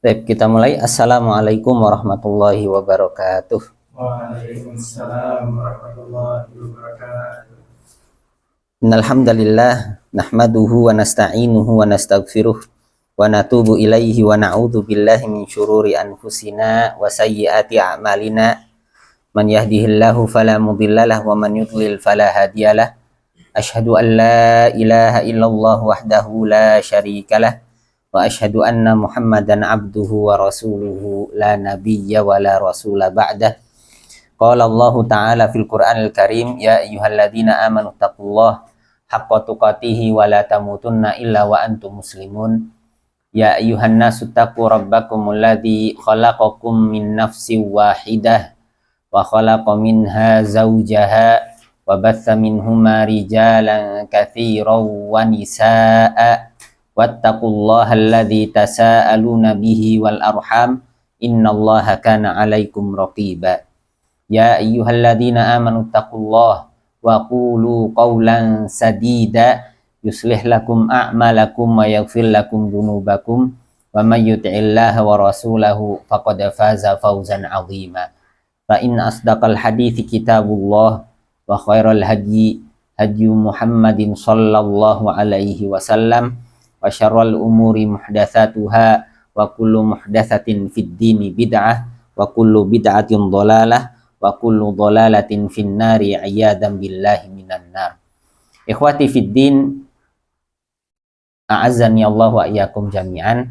Baik, kita mulai. Assalamualaikum warahmatullahi wabarakatuh. Waalaikumsalam warahmatullahi wabarakatuh. Innal hamdalillah nahmaduhu wa nasta'inuhu wa nastaghfiruh wa natubu ilaihi wa na'udzu billahi min syururi anfusina wa sayyiati a'malina. Man yahdihillahu fala mudhillalah wa man yudlil fala hadiyalah. Asyhadu an la ilaha illallah wahdahu la syarikalah wa asyhadu anna Muhammadan abduhu wa rasuluhu la nabiyya wa la rasula ba'dah. Qala Allah Ta'ala fil Qur'anil Karim, ya ayyuhalladzina amanu taqullaha haqqa tuqatih wa la tamutunna illa wa antum muslimun. Ya ayyuhan nasu taqu rabbakumul ladzi khalaqakum min nafsin wahidah wa khalaqa minha zawjaha wa batha minhuma rijalan katsiran wa nisaa'a wattaqullaha alladzi tasaaluna bihi wal arham innallaha kana 'alaikum raqiba. Ya ayyuhalladzina amanu taqullaha wa qulu qawlan sadida yuslih lakum a'malakum wa yaghfir lakum dzunubakum wa may yuti'illaha wa rasulahu faqad faza fawzan 'azima. Fa in asdaqal hadithi kitabullah wa khairal hadyi hadyu Muhammadin sallallahu alaihi wasallam wa syarrul umuri muhdatsatuha wa kullu muhdatsatin fid dini bid'ah wa kullu bid'atin dhalalah wa kullu dhalalatin finnari iyadam billahi minan nar. Ikhwati fid din, a'azzani Allah wa iyyakum jami'an.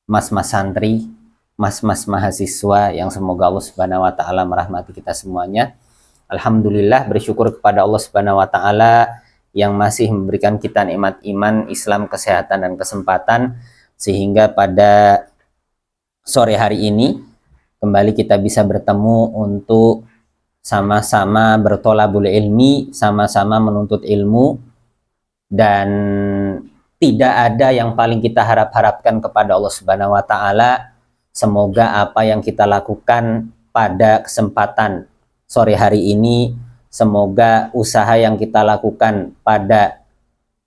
Mas-mas santri, mas-mas mahasiswa yang semoga Allah Subhanahu wa taala merahmati kita semuanya. Alhamdulillah, bersyukur kepada Allah Subhanahu wa taala yang masih memberikan kita nikmat iman, Islam, kesehatan dan kesempatan sehingga pada sore hari ini kembali kita bisa bertemu untuk sama-sama bertolabul ilmi, sama-sama menuntut ilmu, dan tidak ada yang paling kita harapkan kepada Allah Subhanahu wa taala. Semoga apa yang kita lakukan pada kesempatan sore hari ini, semoga usaha yang kita lakukan pada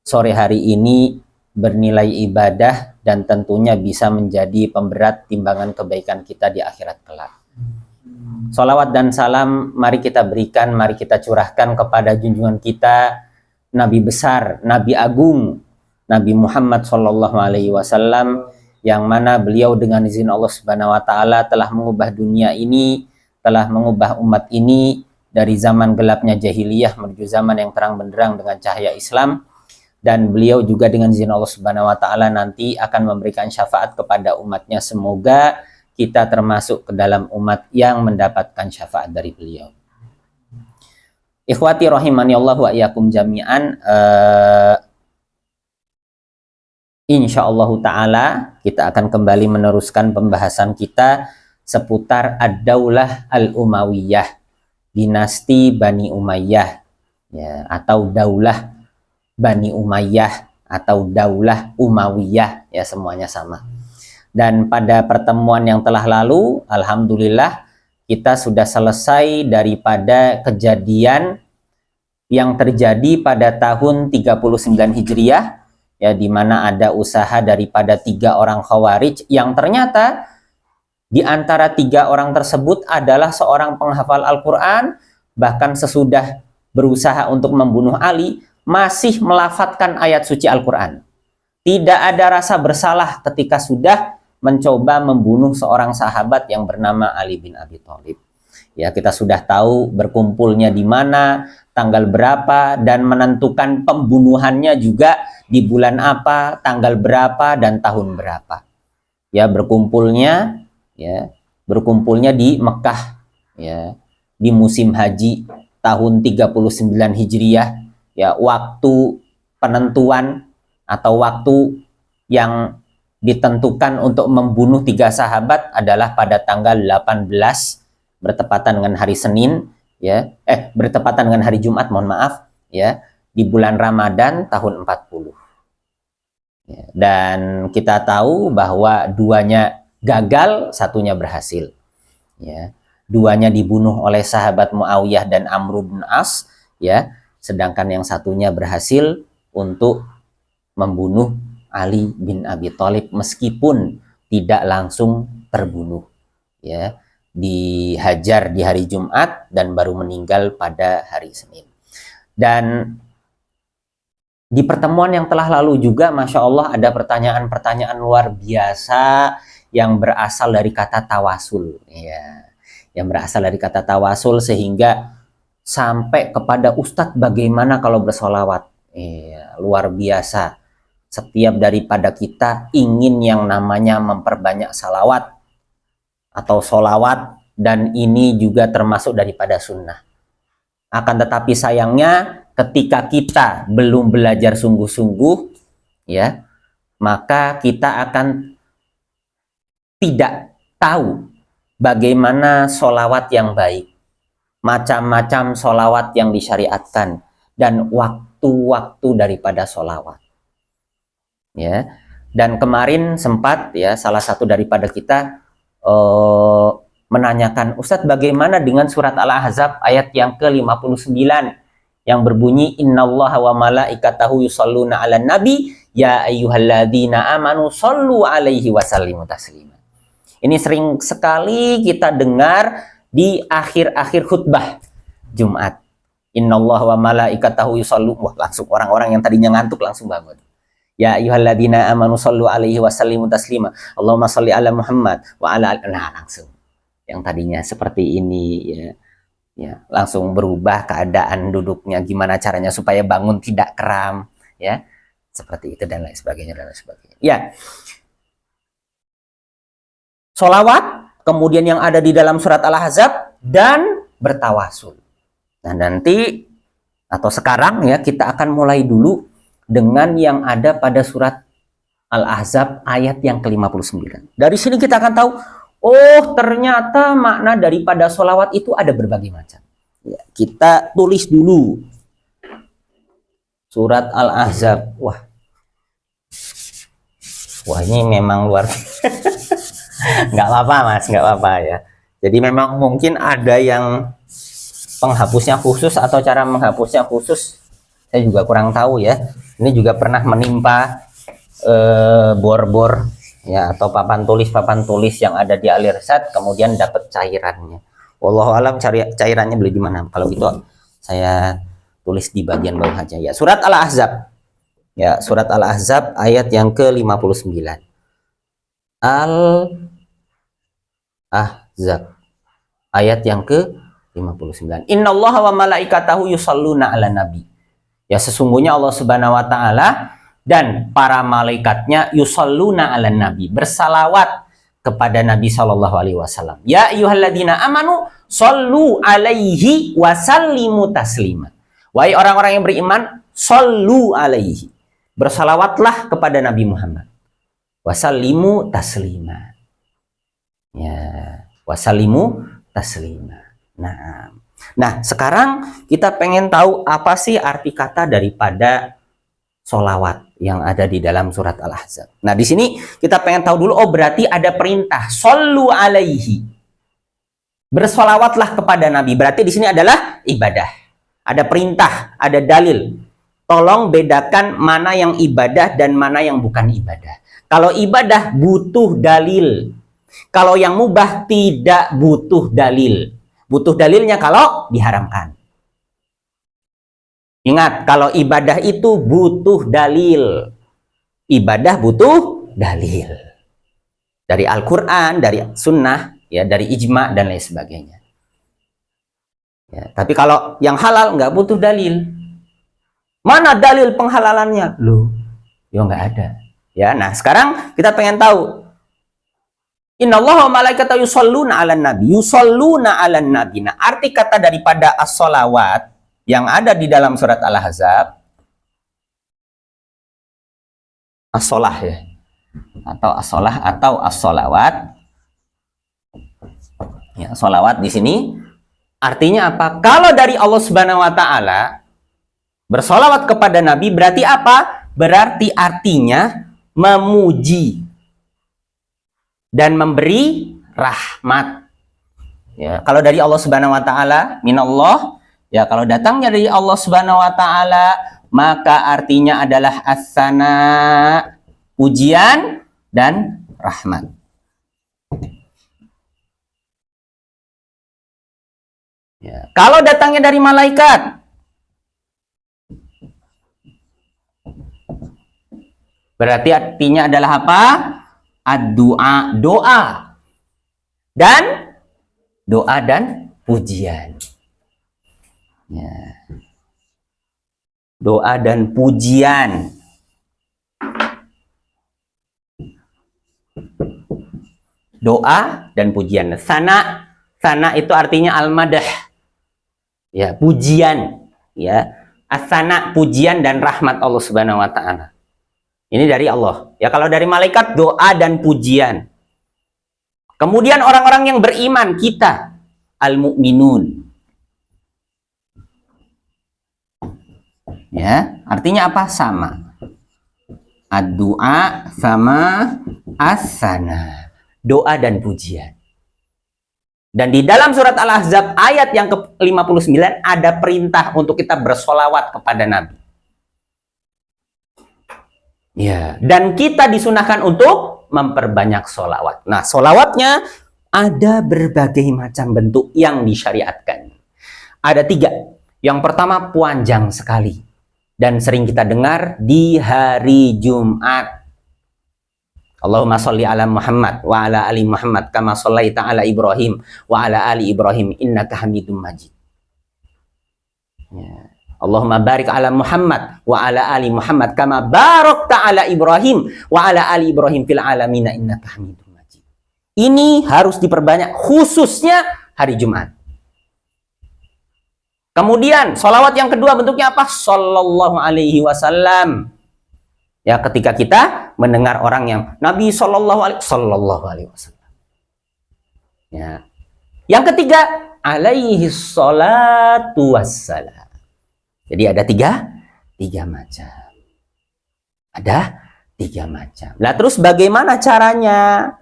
sore hari ini bernilai ibadah dan tentunya bisa menjadi pemberat timbangan kebaikan kita di akhirat kelak. Salawat dan salam mari kita berikan, mari kita curahkan kepada junjungan kita, Nabi besar, Nabi agung, Nabi Muhammad sallallahu alaihi wasallam, yang mana beliau dengan izin Allah Subhanahu wa taala telah mengubah dunia ini, telah mengubah umat ini dari zaman gelapnya jahiliyah menuju zaman yang terang benderang dengan cahaya Islam. Dan beliau juga dengan izin Allah Subhanahu wa taala nanti akan memberikan syafaat kepada umatnya. Semoga kita termasuk ke dalam umat yang mendapatkan syafaat dari beliau. Ikhwati rahimani Allah wa iyyakum jami'an. Insyaallah taala kita akan kembali meneruskan pembahasan kita seputar Ad-Daulah Al-Umayyah, dinasti Bani Umayyah, ya, atau Daulah Bani Umayyah atau Daulah Umayyah, ya semuanya sama. Dan pada pertemuan yang telah lalu, alhamdulillah kita sudah selesai daripada kejadian yang terjadi pada tahun 39 Hijriah, ya, di mana ada usaha daripada 3 orang Khawarij yang ternyata di antara 3 orang tersebut adalah seorang penghafal Al-Quran, bahkan sesudah berusaha untuk membunuh Ali masih melafatkan ayat suci Al-Quran. Tidak ada rasa bersalah ketika sudah mencoba membunuh seorang sahabat yang bernama Ali bin Abi Thalib. Ya, kita sudah tahu berkumpulnya di mana, tanggal berapa, dan menentukan pembunuhannya juga di bulan apa, tanggal berapa, dan tahun berapa. Ya, berkumpulnya di Mekah, ya, di musim haji tahun 39 Hijriah. Ya, waktu penentuan atau waktu yang ditentukan untuk membunuh 3 sahabat adalah pada tanggal 18 bertepatan dengan hari Senin, ya, bertepatan dengan hari Jumat, mohon maaf, ya, di bulan Ramadan tahun 40. Ya, dan kita tahu bahwa 2-nya gagal, 1-nya berhasil. Ya, 2-nya dibunuh oleh sahabat Muawiyah dan Amr bin As, ya. Sedangkan yang 1-nya berhasil untuk membunuh Ali bin Abi Thalib meskipun tidak langsung terbunuh, ya, dihajar di hari Jumat dan baru meninggal pada hari Senin. Dan di pertemuan yang telah lalu juga, Masya Allah, ada pertanyaan-pertanyaan luar biasa yang berasal dari kata tawasul, ya, yang berasal dari kata tawasul sehingga sampai kepada Ustadz bagaimana kalau bersolawat, ya, luar biasa. Setiap daripada kita ingin yang namanya memperbanyak salawat atau solawat, dan ini juga termasuk daripada sunnah. Akan tetapi sayangnya ketika kita belum belajar sungguh-sungguh, ya, maka kita akan tidak tahu bagaimana solawat yang baik, macam-macam solawat yang disyariatkan, dan waktu-waktu daripada solawat. Ya, dan kemarin sempat, ya, salah satu daripada kita menanyakan, Ustadz, bagaimana dengan surat Al-Ahzab ayat yang ke-59 yang berbunyi innallaha wa malaikatahu yusholluna 'alan nabi ya ayyuhalladzina amanu shollu 'alaihi wasallimu taslima. Ini sering sekali kita dengar di akhir-akhir khutbah Jumat. Innallaha wa malaikatahu yusollu, wah, langsung orang-orang yang tadinya ngantuk langsung bangun. Ya ayyuhalladzina amanu shollu 'alaihi wasallimu taslima. Allahumma sholli 'ala Muhammad wa 'ala nah, langsung. Yang tadinya seperti ini, ya, ya, langsung berubah keadaan duduknya, gimana caranya supaya bangun tidak kram, ya, seperti itu dan lain sebagainya dan lain sebagainya. Ya, solawat, kemudian yang ada di dalam surat Al-Ahzab, dan bertawasul. Nah, nanti atau sekarang, ya, kita akan mulai dulu dengan yang ada pada surat Al-Ahzab ayat yang ke-59. Dari sini kita akan tahu, oh, ternyata makna daripada solawat itu ada berbagai macam. Ya, kita tulis dulu surat Al-Ahzab. Wah, ini memang luar nggak apa-apa, Mas, nggak apa-apa, ya. Jadi memang mungkin ada yang penghapusnya khusus atau cara menghapusnya khusus, saya juga kurang tahu, ya. Ini juga pernah menimpa bor-bor, ya, atau papan tulis yang ada di Alirsat, kemudian dapat cairannya. Wallahu alam cairannya beli di mana. Kalau gitu saya tulis di bagian bawah aja, ya. Surat Al-Ahzab. Ya, surat Al-Ahzab ayat yang ke-59. Al-Ahzab ayat yang ke-59. Innallaha wa malaikatahu yusholluna 'alan nabi. Ya, sesungguhnya Allah Subhanahu wa taala dan para malaikatnya yusholluna 'alan nabi, bersalawat kepada Nabi sallallahu alaihi wasallam. Ya ayyuhalladzina amanu shollu 'alaihi wasallimu taslima. Wahai orang-orang yang beriman, shollu 'alaihi, bersalawatlah kepada Nabi Muhammad. Wasallimu taslima. Ya, wasallimu taslima. Nah, sekarang kita pengen tahu apa sih arti kata daripada solawat yang ada di dalam surat Al-Ahzab. Nah, di sini kita pengen tahu dulu, oh, berarti ada perintah, shollu alaihi, bersolawatlah kepada Nabi. Berarti di sini adalah ibadah. Ada perintah, ada dalil. Tolong bedakan mana yang ibadah dan mana yang bukan ibadah. Kalau ibadah butuh dalil. Kalau yang mubah tidak butuh dalil. Butuh dalilnya kalau diharamkan. Ingat, kalau ibadah itu butuh dalil. Ibadah butuh dalil. Dari Al-Quran, dari Sunnah, ya, dari ijma, dan lain sebagainya. Ya, tapi kalau yang halal nggak butuh dalil. Mana dalil penghalalannya? Loh, ya nggak ada. Ya, nah sekarang kita pengen tahu. Innallaha wa malaikatahu yusholluna 'alan nabi. Yusholluna 'alan nabi. Nah, arti kata daripada as-sholawat yang ada di dalam surat Al-Ahzab, as-sholah, ya, atau as-sholah atau as-sholawat. Ya, sholawat di sini artinya apa? Kalau dari Allah Subhanahu wa taala bersolawat kepada Nabi, berarti apa? Berarti artinya memuji dan memberi rahmat. Ya, kalau dari Allah Subhanahu wa taala, minallah, ya, kalau datangnya dari Allah Subhanahu wa taala, maka artinya adalah as-sana, pujian, dan rahmat. Ya. Kalau datangnya dari malaikat, berarti artinya adalah apa? Ad-du'a, doa. Dan doa dan pujian. Ya. Doa dan pujian. Doa dan pujian. Sana, sana itu artinya al-madah. Ya, pujian. Ya, asana, pujian dan rahmat Allah Subhanahu wa taala. Ini dari Allah. Ya, kalau dari malaikat doa dan pujian. Kemudian orang-orang yang beriman, kita al-mu'minun. Ya, artinya apa? Sama. Ad-du'a sama as-sana. Doa dan pujian. Dan di dalam surat Al-Ahzab ayat yang ke-59 ada perintah untuk kita bersolawat kepada Nabi. Ya, dan kita disunahkan untuk memperbanyak solawat. Nah, solawatnya ada berbagai macam bentuk yang disyariatkan. Ada 3. Yang pertama panjang sekali dan sering kita dengar di hari Jumat. Allahumma sholli ala Muhammad wa ala ali Muhammad kama shallaita ala Ibrahim wa ala ali Ibrahim innaka Hamidum Majid. Ya. Allahumma barik ala Muhammad wa ala ali Muhammad kama barakta ala Ibrahim wa ala ali Ibrahim fil alamin innaka Hamidum Majid. Ini harus diperbanyak khususnya hari Jumat. Kemudian sholawat yang kedua bentuknya apa? Sallallahu alaihi wasallam. Ya, ketika kita mendengar orang yang Nabi sallallahu alaihi wasallam. Ya. Yang ketiga, alaihi salatu wassalam. Jadi ada tiga macam. Ada 3 macam. Nah, terus bagaimana caranya?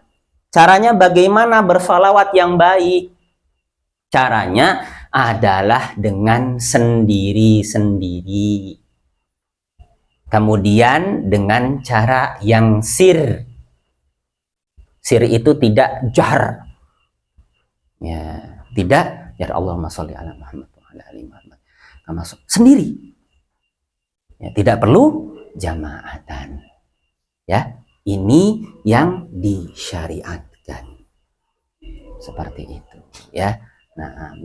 Caranya bagaimana bersalawat yang baik? Caranya adalah dengan sendiri-sendiri. Kemudian dengan cara yang sir. Sir itu tidak jar. Ya, tidak ya Allahumma sholli ala Muhammad wa ala ali Muhammad. Sendiri. Ya, tidak perlu jamaatan. Ya, ini yang disyariatkan. Seperti itu, ya.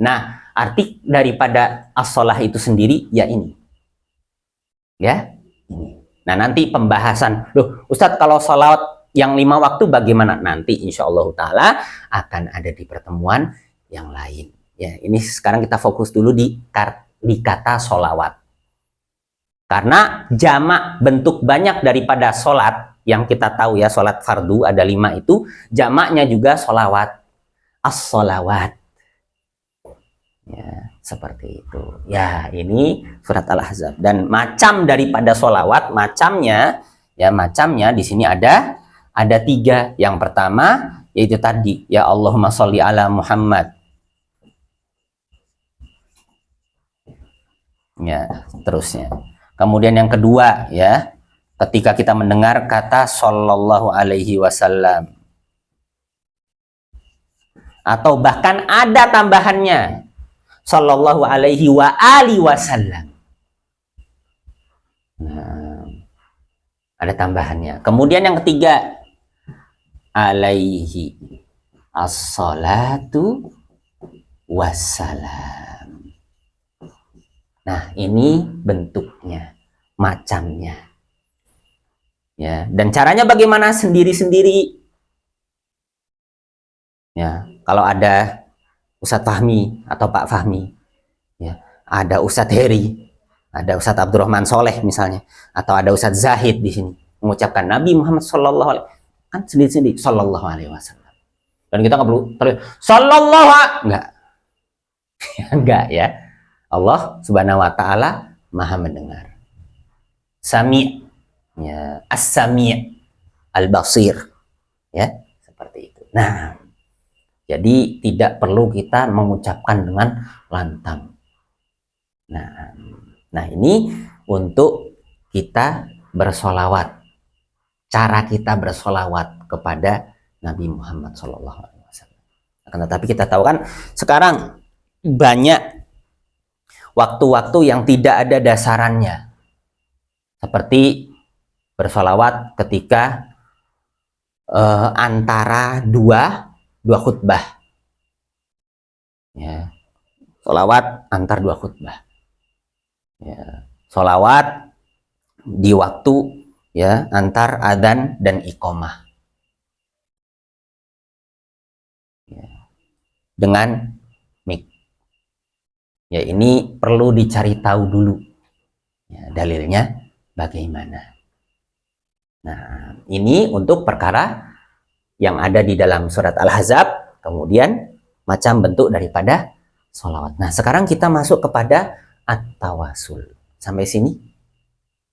Nah, arti daripada as-shalah itu sendiri ya ini. Ya. Nah, nanti pembahasan, loh Ustadz kalau sholawat yang 5 waktu bagaimana? Nanti insya Allah ta'ala akan ada di pertemuan yang lain. Ya, ini sekarang kita fokus dulu di kata sholawat. Karena jamak bentuk banyak daripada sholat yang kita tahu ya, sholat fardu ada 5 itu, jamaknya juga sholawat. As-sholawat. Ya, seperti itu. Ya, ini surat Al-Ahzab. Dan macam daripada sholawat, macamnya di sini ada 3. Yang pertama yaitu tadi, ya Allahumma sholli ala Muhammad. Ya, terusnya. Kemudian yang kedua, ya, ketika kita mendengar kata sallallahu alaihi wasallam. Atau bahkan ada tambahannya. Sallallahu alaihi wa ali wasallam. Nah, ada tambahannya. Kemudian yang ketiga, alaihi as-salatu wassalam. Nah, ini bentuknya, macamnya. Ya, dan caranya bagaimana? Sendiri-sendiri. Ya, kalau ada Ustadz Fahmi atau Pak Fahmi, ya, ada Ustadz Heri, ada Ustadz Abdurrahman Soleh misalnya, atau ada Ustadz Zahid di sini mengucapkan Nabi Muhammad Sallallahu Alaihi Wasallam, kan sendiri-sendiri Sallallahu Alaihi Wasallam. Dan kita nggak perlu Sallallahu enggak ya. Allah Subhanahu Wa Taala Maha mendengar. Sami, ya, as-sami' al-basir, ya, seperti itu. Nah, jadi tidak perlu kita mengucapkan dengan lantang. Nah, ini untuk kita bersolawat. cara kita bersolawat kepada Nabi Muhammad SAW. Akan tetapi kita tahu kan sekarang banyak waktu-waktu yang tidak ada dasarannya, seperti bersolawat ketika antara dua khutbah, ya, solawat antar dua khutbah, ya, solawat di waktu, ya, antar adzan dan iqomah, ya, dengan mik. Ya, ini perlu dicari tahu dulu, ya, dalilnya bagaimana. Nah, ini untuk perkara yang ada di dalam surat Al-Ahzab, kemudian macam bentuk daripada sholawat. Nah, sekarang kita masuk kepada at-tawasul. Sampai sini,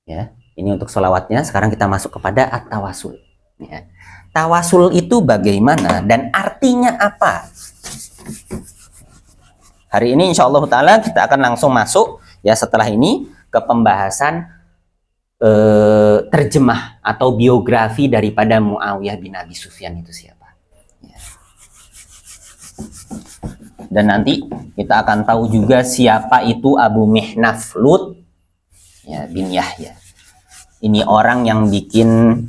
ya. Ini untuk sholawatnya. Sekarang kita masuk kepada at-tawasul. Ya. Tawasul itu bagaimana dan artinya apa? Hari ini insya Allah Ta'ala kita akan langsung masuk, ya, setelah ini ke pembahasan terjemah atau biografi daripada Muawiyah bin Abi Sufyan itu siapa, ya. Dan nanti kita akan tahu juga siapa itu Abu Mihnaf Lut, ya, bin Yahya. Ini orang yang bikin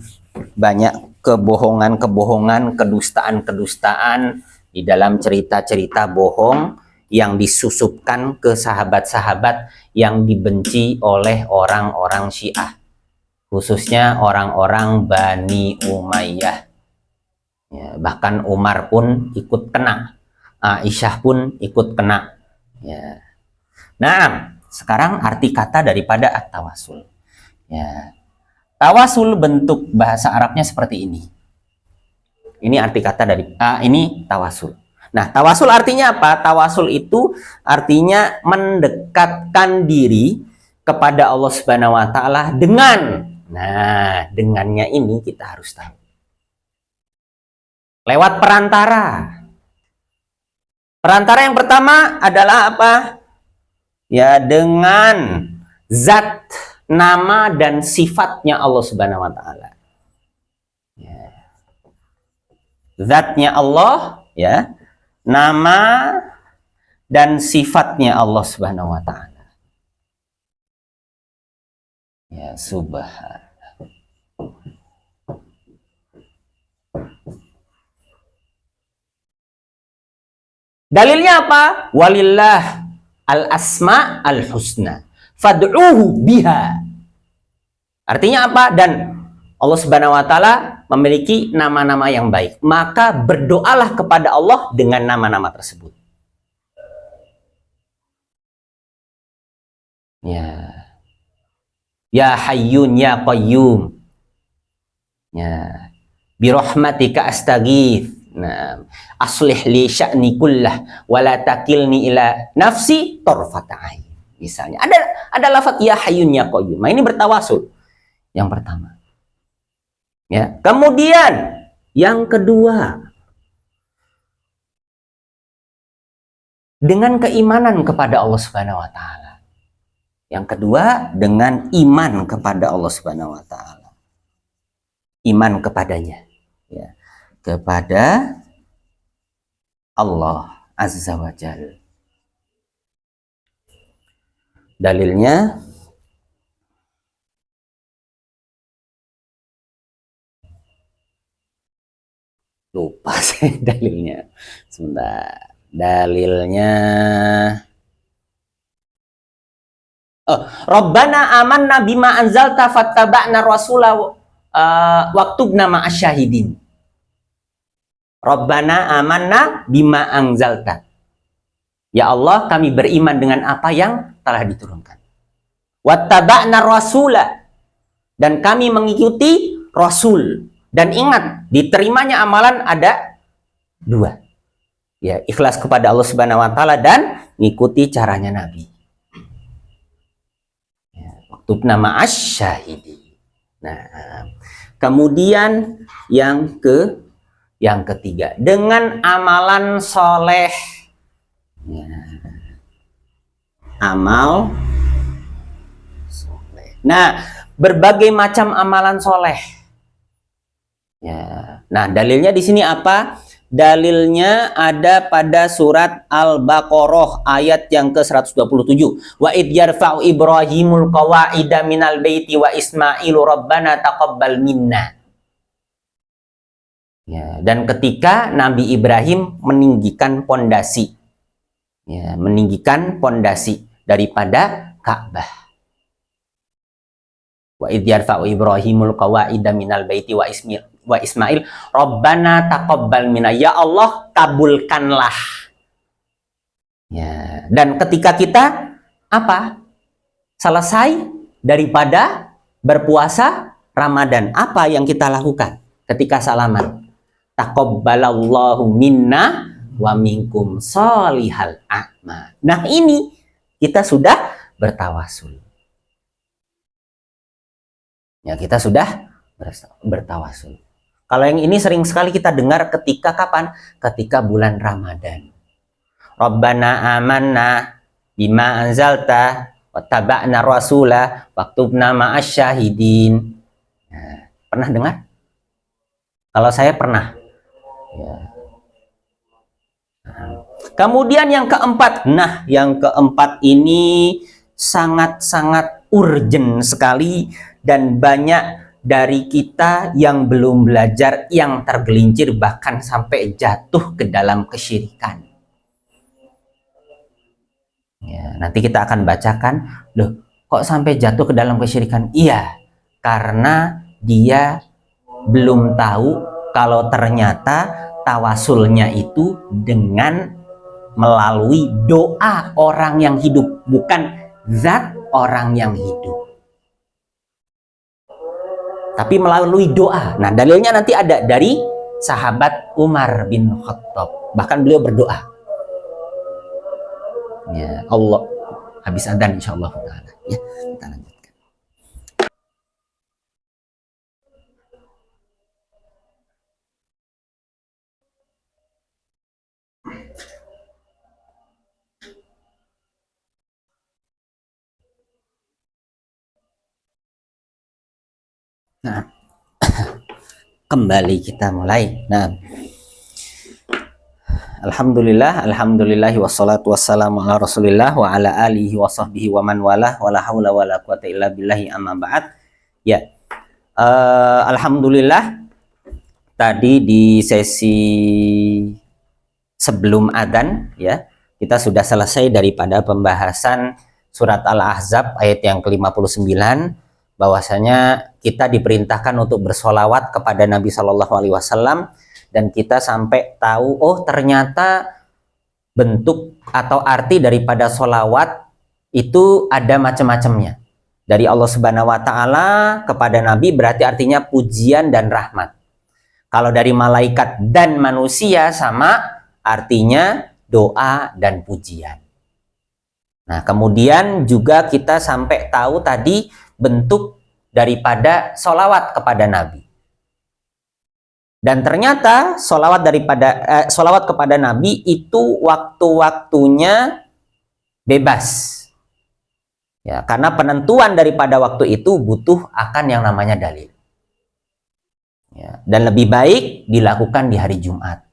banyak kebohongan-kebohongan, kedustaan-kedustaan di dalam cerita-cerita bohong yang disusupkan ke sahabat-sahabat yang dibenci oleh orang-orang Syiah, khususnya orang-orang Bani Umayyah. Ya, bahkan Umar pun ikut kena, Aisyah pun ikut kena. Ya. Nah, sekarang arti kata daripada at-tawasul. Ya. Tawasul bentuk bahasa Arabnya seperti ini. Ini arti kata dari ini tawasul. Nah, tawasul artinya apa? Tawasul itu artinya mendekatkan diri kepada Allah Subhanahu wa Ta'ala dengan, nah, dengannya ini kita harus tahu. Lewat perantara. Perantara yang pertama adalah apa? Ya, dengan zat, nama dan sifatnya Allah Subhanahu wa Ta'ala. Ya. Zatnya Allah, ya, nama dan sifatnya Allah Subhanahu wa Ta'ala. Ya, subhan. Dalilnya apa? Walillah al-asma al-husna fad'uhu biha. Artinya apa? Dan Allah Subhanahu wa Ta'ala memiliki nama-nama yang baik, maka berdoalah kepada Allah dengan nama-nama tersebut. Ya. Ya Hayyun ya Qayyum. Ya. Birahmatika astaghits. Nah, aslih li sya'ni kullah wa la takilni ila nafsi tarfata ain. Misalnya ada lafaz ya Hayyun ya Qayyum. Nah, ini bertawasul. Yang pertama. Ya, kemudian yang kedua, dengan keimanan kepada Allah Subhanahu wa Ta'ala. Yang kedua, dengan iman kepada Allah Subhanahu wa Ta'ala. Iman kepadanya, ya, kepada Allah Azza wa Jalla. Dalilnya lupa saya dalilnya. Sebentar. Dalilnya Rabbana amanna bima anzalta fattaba'na rasula waktubna ma'asyahidin. Rabbana amanna bima anzalta. Ya Allah, kami beriman dengan apa yang telah diturunkan. Wattaba'na rasula, dan kami mengikuti rasul. Dan ingat, diterimanya amalan ada dua. Ya, ikhlas kepada Allah Subhanahu wa Ta'ala dan mengikuti caranya Nabi. Ya, waktubna ma'asyahidin. Nah, kemudian yang ketiga, dengan amalan soleh. Ya. Amal soleh. Nah, berbagai macam amalan soleh. Ya. Nah, dalilnya di sini apa? Dalilnya ada pada surat Al-Baqarah ayat yang ke-127. Wa id yarfa'u Ibrahimul qawa'ida minal baiti wa Ismailu rabbana taqabbal minna. Ya, dan ketika Nabi Ibrahim meninggikan pondasi, ya, meninggikan pondasi daripada Ka'bah. Wa id yarfa'u Ibrahimul qawa'ida minal baiti wa Ismail rabbana taqabbal minna, ya Allah kabulkanlah. Ya, dan ketika kita apa? Selesai daripada berpuasa Ramadan, apa yang kita lakukan ketika salaman? Taqabbalallahu minna wa minkum sholihal a'mal. Nah, ini kita sudah bertawasul. Ya, kita sudah bertawasul. Kalau yang ini sering sekali kita dengar ketika kapan? Ketika bulan Ramadan. Rabbana amanna bima anzalta wattaba'na rasula waktubna ma'asyahidin. Nah, pernah dengar? Kalau saya pernah. Ya. Nah, kemudian yang keempat. Nah, yang keempat ini sangat-sangat urgent sekali dan banyak dari kita yang belum belajar, yang tergelincir bahkan sampai jatuh ke dalam kesyirikan. Ya, nanti kita akan bacakan, loh kok sampai jatuh ke dalam kesyirikan? Iya, karena dia belum tahu kalau ternyata tawasulnya itu dengan melalui doa orang yang hidup, bukan zat orang yang hidup, tapi melalui doa. Nah, dalilnya nanti ada dari sahabat Umar bin Khattab, bahkan beliau berdoa. Ya, Allah, habis adzan insyaallah taala. Ya, kita lanjutkan. Nah, kembali kita mulai. Nah, Alhamdulillahi wassalatu wassalamu ala Rasulillah wa ala alihi wa sahbihi wa man walah wa la haula wa la quwata illa billahi amma ba'd. Ya. Alhamdulillah tadi di sesi sebelum adzan ya, kita sudah selesai daripada pembahasan surat Al-Ahzab ayat yang ke-59, bahwasanya kita diperintahkan untuk bersolawat kepada Nabi Shallallahu Alaihi Wasallam. Dan kita sampai tahu, oh ternyata bentuk atau arti daripada solawat itu ada macam-macamnya. Dari Allah Subhanahu Wa Taala kepada Nabi berarti artinya pujian dan rahmat. Kalau dari malaikat dan manusia sama artinya doa dan pujian. Nah, kemudian juga kita sampai tahu tadi bentuk daripada solawat kepada Nabi. Dan ternyata solawat kepada Nabi itu waktu-waktunya bebas. Ya, karena penentuan daripada waktu itu butuh akan yang namanya dalil. Ya, dan lebih baik dilakukan di hari Jumat.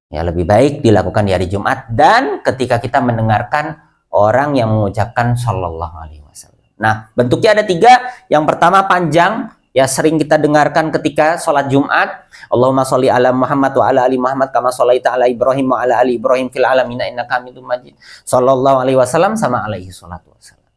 Ya, lebih baik dilakukan di hari Jumat dan ketika kita mendengarkan orang yang mengucapkan Shallallahu Alaihi Wasallam. Nah, bentuknya ada 3. Yang pertama panjang. Ya, sering kita dengarkan ketika sholat Jumat. Allahumma sholli ala Muhammad wa ala ali Muhammad kama sholaita ala Ibrahim wa ala ali Ibrahim fil alamina innaka Hamidum Majid. Sallallahu alaihi wasallam sama alaihi salatu wassalam.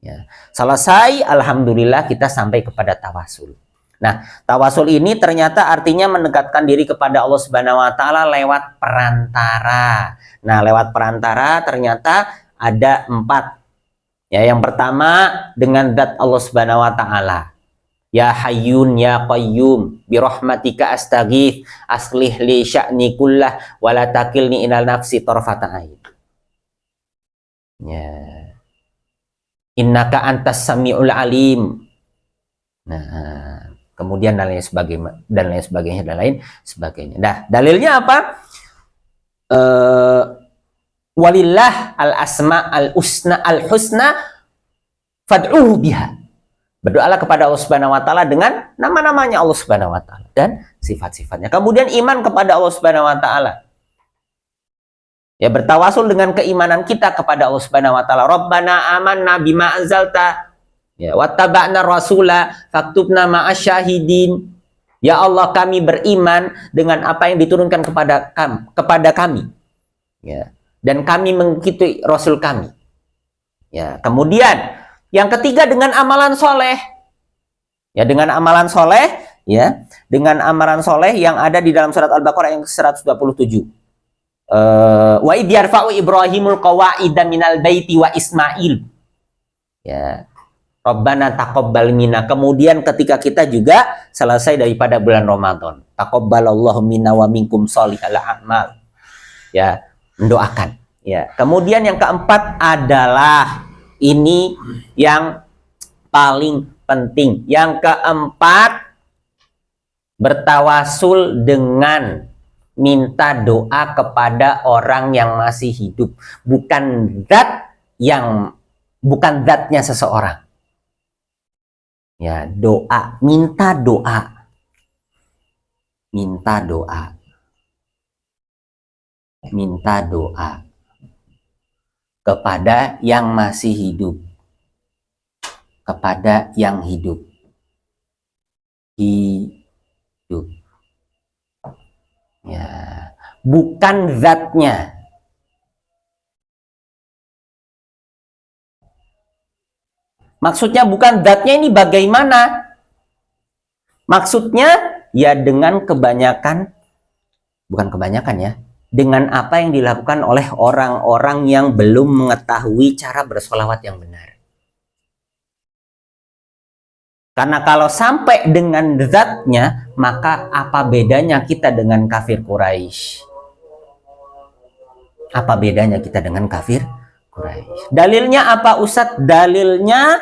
Ya. Selesai, alhamdulillah kita sampai kepada tawasul. Nah, tawasul ini ternyata artinya mendekatkan diri kepada Allah Subhanahu wa taala lewat perantara. Nah, lewat perantara ternyata ada 4. Ya, yang pertama dengan zat Allah Subhanahu wa taala. Ya Hayyun ya Qayyum birahmatika astaghits aslih li sya'ni kullah wa la takilni ilal nafsi tarfata ain. Ya. Innaka antas samiul alim. Nah, kemudian dan lain sebagainya. Nah, dalilnya apa? Walillah al asma al husna fad'uhu biha. Berdoalah kepada Allah Subhanahu wa taala dengan nama-namanya Allah Subhanahu wa taala dan sifat-sifatnya. Kemudian iman kepada Allah Subhanahu wa taala. Ya, bertawasul dengan keimanan kita kepada Allah Subhanahu wa taala. Rabbana amanna bima anzalta, ya, wattaba'na rasula faktubna ma'asyahidin. Ya Allah, kami beriman dengan apa yang diturunkan kepada kami. Ya, dan kami mengikuti rasul kami. Ya, kemudian yang ketiga dengan amalan soleh. Ya, dengan amalan soleh, ya, dengan amalan soleh yang ada di dalam surat Al-Baqarah yang 127. Wa idh yarfa'u Ibrahimul qawa'ida minal baiti wa Ismail. Ya. Rabbana taqabbal minna. Kemudian ketika kita juga selesai daripada bulan Ramadan, taqabbalallahu minna wa minkum sholihal a'mal. Ya, mendoakan. Ya. Kemudian yang keempat adalah ini yang paling penting. Yang keempat, bertawasul dengan minta doa kepada orang yang masih hidup, bukan zatnya seseorang. Ya, doa, minta doa. Minta doa. Minta doa kepada yang masih hidup. Kepada yang hidup. Hidup. Ya, bukan zatnya. Maksudnya bukan zatnya ini bagaimana? Maksudnya ya dengan kebanyakan, bukan kebanyakan ya, dengan apa yang dilakukan oleh orang-orang yang belum mengetahui cara bersolawat yang benar. Karena kalau sampai dengan zatnya, maka apa bedanya kita dengan kafir Quraisy? Apa bedanya kita dengan kafir Quraisy? Dalilnya apa Ustadz? Dalilnya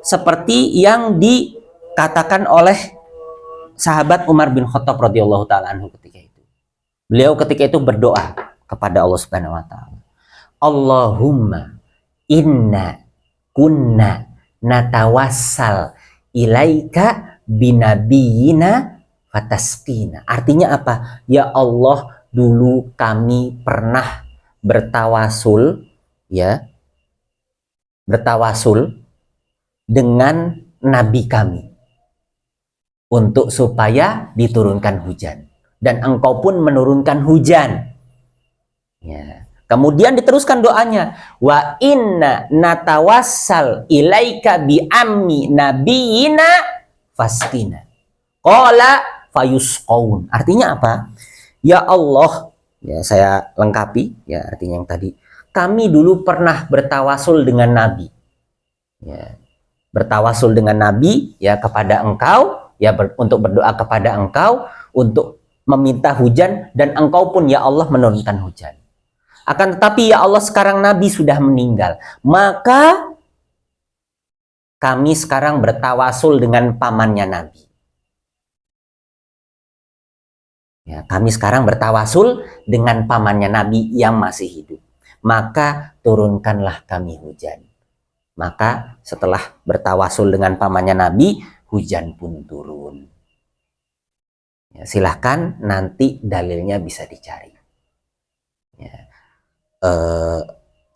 seperti yang dikatakan oleh sahabat Umar bin Khattab radhiyallahu taala anhu ketika itu. Beliau ketika itu berdoa kepada Allah Subhanahu wa taala. Allahumma inna kunna natawassal ilaika binabiyina fatasqina. Artinya apa? Ya Allah, dulu kami pernah bertawasul, ya, bertawasul dengan nabi kami untuk supaya diturunkan hujan, dan engkau pun menurunkan hujan. Ya. Kemudian diteruskan doanya, wa inna natawassal ilaika bi ammi nabiyina fasqina qala fayusqaun. Artinya apa? Ya Allah, ya saya lengkapi ya, artinya yang tadi, kami dulu pernah bertawasul dengan nabi, ya, bertawasul dengan nabi ya kepada engkau, ya, untuk berdoa kepada engkau untuk meminta hujan, dan engkau pun ya Allah menurunkan hujan. Akan tetapi ya Allah, sekarang nabi sudah meninggal, maka kami sekarang bertawasul dengan pamannya nabi. Ya, kami sekarang bertawasul dengan pamannya nabi yang masih hidup, maka turunkanlah kami hujan. Maka setelah bertawasul dengan pamannya nabi, hujan pun turun. Ya, silahkan nanti dalilnya bisa dicari. Ya.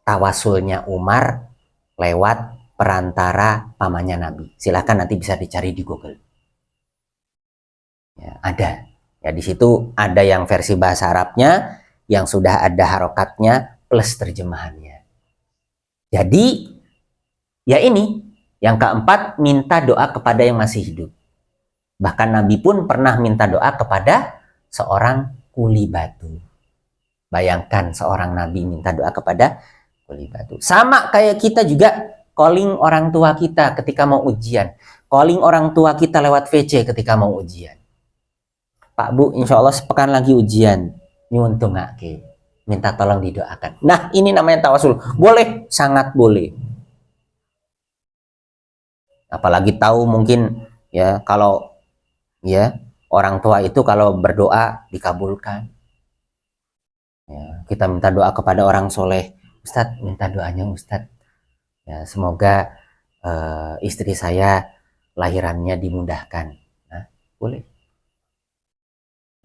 Tawasulnya Umar lewat perantara pamannya Nabi. Silahkan nanti bisa dicari di Google. Ya, ada. Ya, di situ ada yang versi bahasa Arabnya, yang sudah ada harokatnya plus terjemahannya. Jadi, ya ini yang keempat, minta doa kepada yang masih hidup. Bahkan Nabi pun pernah minta doa kepada seorang kuli batu. Bayangkan seorang nabi minta doa kepada kuli batu. Sama kayak kita juga calling orang tua kita ketika mau ujian. Calling orang tua kita lewat VC ketika mau ujian. Pak Bu, insya Allah sepekan lagi ujian. Nyuwun tungake. Minta tolong didoakan. Nah, ini namanya tawasul. Boleh, sangat boleh. Apalagi tahu mungkin ya kalau ya orang tua itu kalau berdoa dikabulkan. Ya, kita minta doa kepada orang soleh, Ustadz minta doanya Ustadz, ya, semoga istri saya lahirannya dimudahkan. Nah, boleh.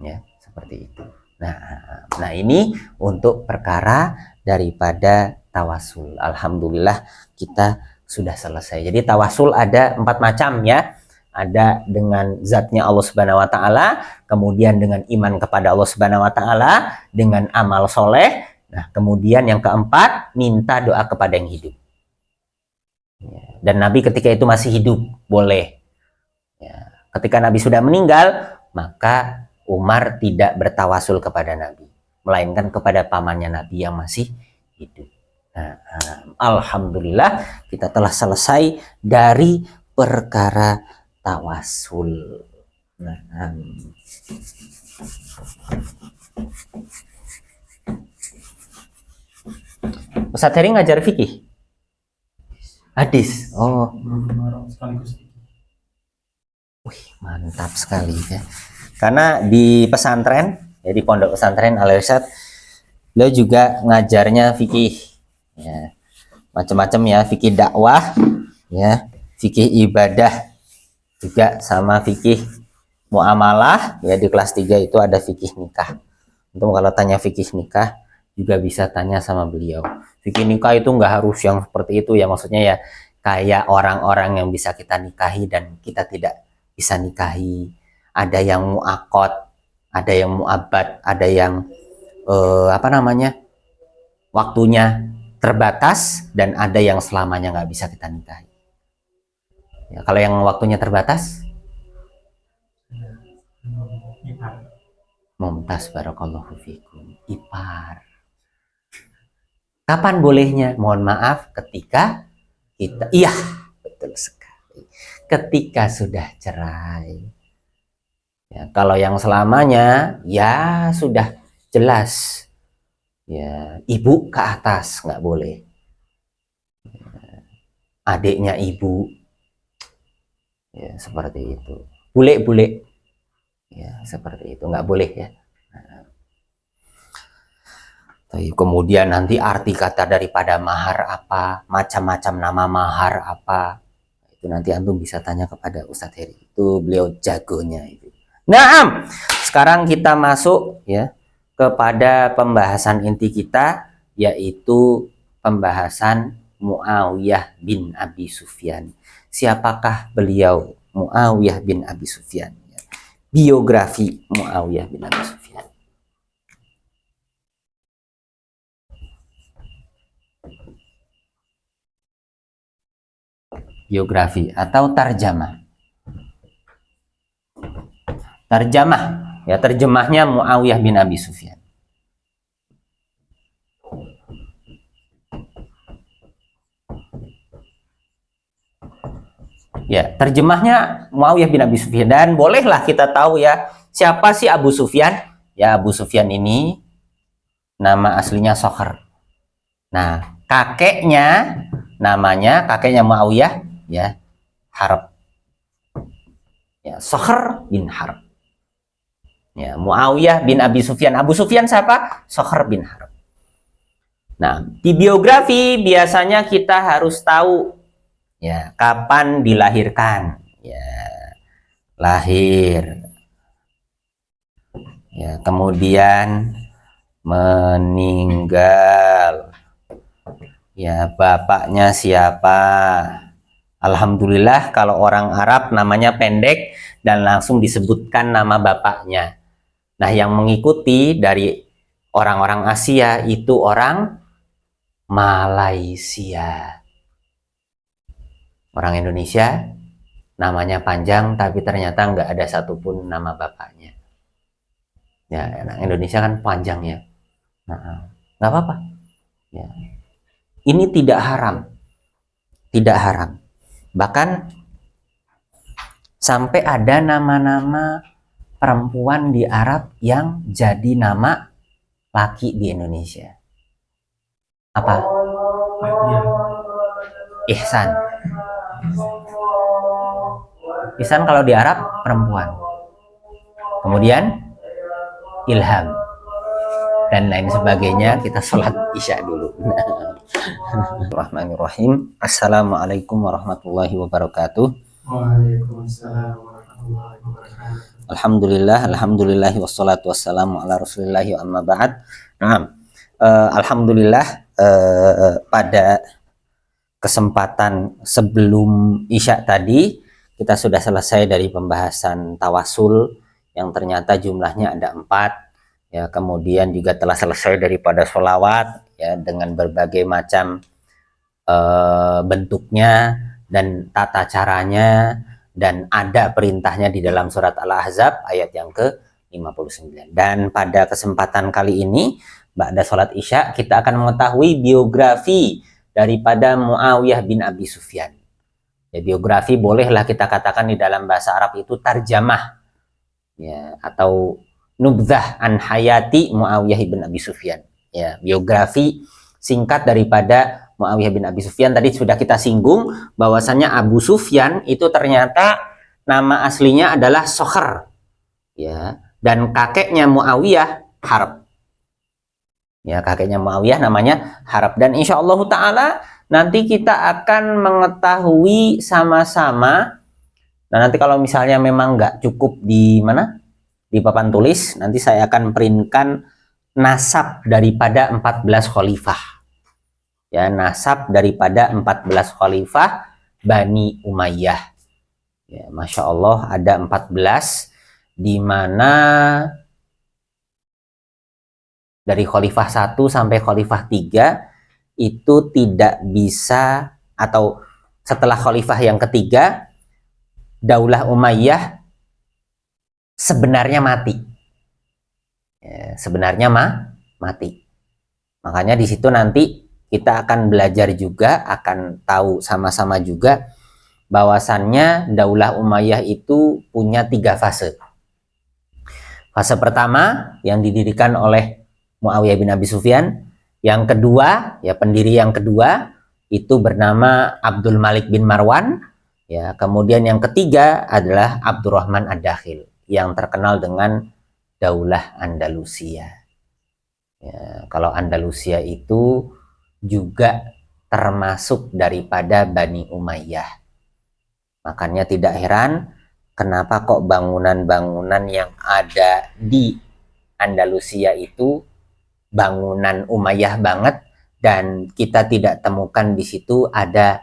Ya, seperti itu. Nah, ini untuk perkara daripada tawasul. Alhamdulillah kita sudah selesai. Jadi tawasul ada 4 macam ya. Ada dengan zatnya Allah Subhanahu wa taala, kemudian dengan iman kepada Allah Subhanahu wa taala, dengan amal soleh. Nah, kemudian yang keempat, minta doa kepada yang hidup. Ya, dan Nabi ketika itu masih hidup, boleh. Ya, ketika Nabi sudah meninggal, maka Umar tidak bertawasul kepada Nabi, melainkan kepada pamannya Nabi yang masih hidup. Nah, alhamdulillah kita telah selesai dari perkara tawasul. Nah, Ustadz Heri ngajar fikih? Hadis. Oh, sekaligus. wih, mantap sekali ya. Karena di pesantren, ya di pondok pesantren Al Irsyad, beliau juga ngajarnya fikih, ya, macam-macam ya, fikih dakwah, ya, fikih ibadah, juga sama fikih muamalah. Ya di kelas 3 itu ada fikih nikah. Untuk kalau tanya fikih nikah juga bisa tanya sama beliau. Fikih nikah itu nggak harus yang seperti itu ya, maksudnya ya kayak orang-orang yang bisa kita nikahi dan kita tidak bisa nikahi. Ada yang mu'akad, ada yang mu'abad, ada yang waktunya terbatas, dan ada yang selamanya nggak bisa kita nikahi. Ya, kalau yang waktunya terbatas, mumtaz barakallahu fikum, ipar. Kapan bolehnya? Mohon maaf, ketika kita, iya betul sekali, ketika sudah cerai. Ya, kalau yang selamanya ya sudah jelas ya, ibu ke atas nggak boleh, adiknya ibu ya, seperti itu, bule-bule ya, seperti itu nggak boleh ya. Kemudian nanti arti kata daripada mahar apa, macam-macam nama mahar apa, itu nanti antum bisa tanya kepada Ustadz Heri, itu beliau jagonya itu. Nah, sekarang kita masuk ya kepada pembahasan inti kita, yaitu pembahasan Muawiyah bin Abi Sufyan. Siapakah beliau, Muawiyah bin Abi Sufyan? Biografi Muawiyah bin Abi Sufyan. Biografi atau tarjamah. Tarjamah, ya, terjemahnya Muawiyah bin Abi Sufyan. Ya, terjemahnya Muawiyah bin Abi Sufyan. Dan bolehlah kita tahu ya, siapa sih Abu Sufyan? Ya, Abu Sufyan ini nama aslinya Sokher. Nah, kakeknya Muawiyah ya Harb. Ya, Sokher bin Harb. Ya, Muawiyah bin Abi Sufyan. Abu Sufyan siapa? Sokher bin Harb. Nah, di biografi biasanya kita harus tahu ya kapan dilahirkan. Ya, lahir. Ya, kemudian meninggal. Ya, bapaknya siapa? Alhamdulillah kalau orang Arab namanya pendek dan langsung disebutkan nama bapaknya. Nah, yang mengikuti dari orang-orang Asia itu orang Malaysia. Orang Indonesia namanya panjang tapi ternyata nggak ada satupun nama bapaknya. Ya, Indonesia kan panjang ya. Nah, nggak apa-apa. Ya. Ini tidak haram. Tidak haram. Bahkan sampai ada nama-nama perempuan di Arab yang jadi nama laki di Indonesia. Apa? Ihsan. Ihsan kalau di Arab perempuan. Kemudian Ilham dan lain sebagainya. Kita sholat isya dulu. Bismillahirrahmanirrahim. Assalamualaikum warahmatullahi wabarakatuh. Waalaikumsalam warahmatullahi wabarakatuh. Alhamdulillah, wassalatu wassalamu ala Rasulillah wa amma ba'd. Nah, alhamdulillah, pada kesempatan sebelum Isya tadi kita sudah selesai dari pembahasan tawasul yang ternyata jumlahnya ada 4, ya. Kemudian juga telah selesai daripada sholawat, ya, dengan berbagai macam bentuknya dan tata caranya, dan ada perintahnya di dalam surat Al-Ahzab ayat yang ke-59. Dan pada kesempatan kali ini, ba'da sholat Isya, kita akan mengetahui biografi daripada Muawiyah bin Abi Sufyan. Ya, biografi bolehlah kita katakan di dalam bahasa Arab itu tarjamah, ya, atau nubzah an hayati Muawiyah bin Abi Sufyan. Ya, biografi singkat daripada Muawiyah bin Abi Sufyan. Tadi sudah kita singgung bahwasannya Abu Sufyan itu ternyata nama aslinya adalah Sokher, ya, dan kakeknya Muawiyah Harb. Ya, kakeknya Muawiyah namanya Harb. Dan insya Allah Ta'ala nanti kita akan mengetahui sama-sama. Nah, nanti kalau misalnya memang nggak cukup di mana, di papan tulis, nanti saya akan printkan nasab daripada 14 khalifah. Ya, nasab daripada 14 khalifah Bani Umayyah. Ya, Masya Allah ada 14, di mana dari khalifah 1 sampai khalifah 3 itu tidak bisa, atau setelah khalifah yang ketiga, Daulah Umayyah sebenarnya mati. Ya, sebenarnya mati. Makanya di situ nanti kita akan belajar juga, akan tahu sama-sama juga bahwasannya Daulah Umayyah itu punya 3 fase. Fase pertama yang didirikan oleh Muawiyah bin Abi Sufyan. Yang kedua, ya, pendiri yang kedua itu bernama Abdul Malik bin Marwan. Ya, kemudian yang ketiga adalah Abdurrahman Ad-Dakhil yang terkenal dengan Daulah Andalusia. Ya, kalau Andalusia itu juga termasuk daripada Bani Umayyah. Makanya tidak heran kenapa kok bangunan-bangunan yang ada di Andalusia itu bangunan Umayyah banget, dan kita tidak temukan di situ ada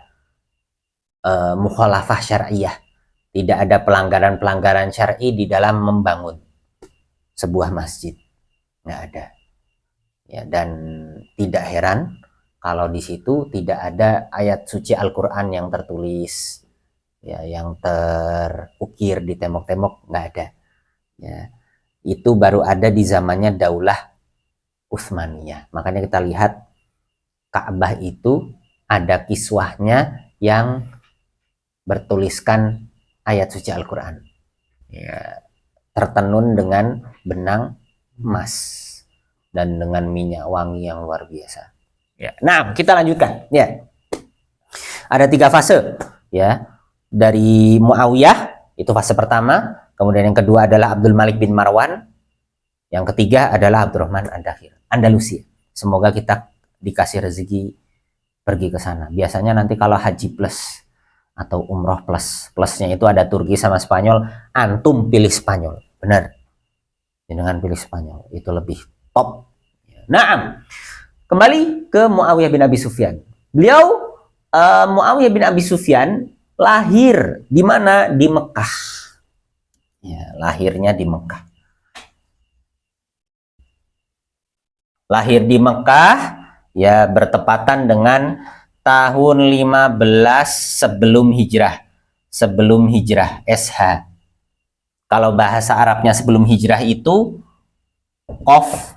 mukhalafah syariah. Tidak ada pelanggaran-pelanggaran syar'i di dalam membangun sebuah masjid. Nggak ada. Ya, dan tidak heran kalau di situ tidak ada ayat suci Al-Quran yang tertulis, ya, yang terukir di tembok-tembok, nggak ada. Ya, itu baru ada di zamannya Daulah Utsmaniyah. Makanya kita lihat Ka'bah itu ada kiswahnya yang bertuliskan ayat suci Al-Quran, ya, tertenun dengan benang emas dan dengan minyak wangi yang luar biasa. Ya. Nah, kita lanjutkan. Ya, ada 3 fase, ya, dari Muawiyah, itu fase pertama. Kemudian yang kedua adalah Abdul Malik bin Marwan. Yang ketiga adalah Abdurrahman Ad-Dakhil, Andalusia. Semoga kita dikasih rezeki pergi ke sana. Biasanya nanti kalau haji plus atau umroh plus, plusnya itu ada Turki sama Spanyol, antum pilih Spanyol. Benar. Dengan pilih Spanyol itu lebih top. Nah, kembali ke Muawiyah bin Abi Sufyan. Beliau Muawiyah bin Abi Sufyan lahir di mana? Di Mekah. Ya, lahirnya di Mekah. Lahir di Mekah, ya, bertepatan dengan tahun 15 sebelum hijrah. Sebelum hijrah, SH. Kalau bahasa Arabnya sebelum hijrah itu Qof,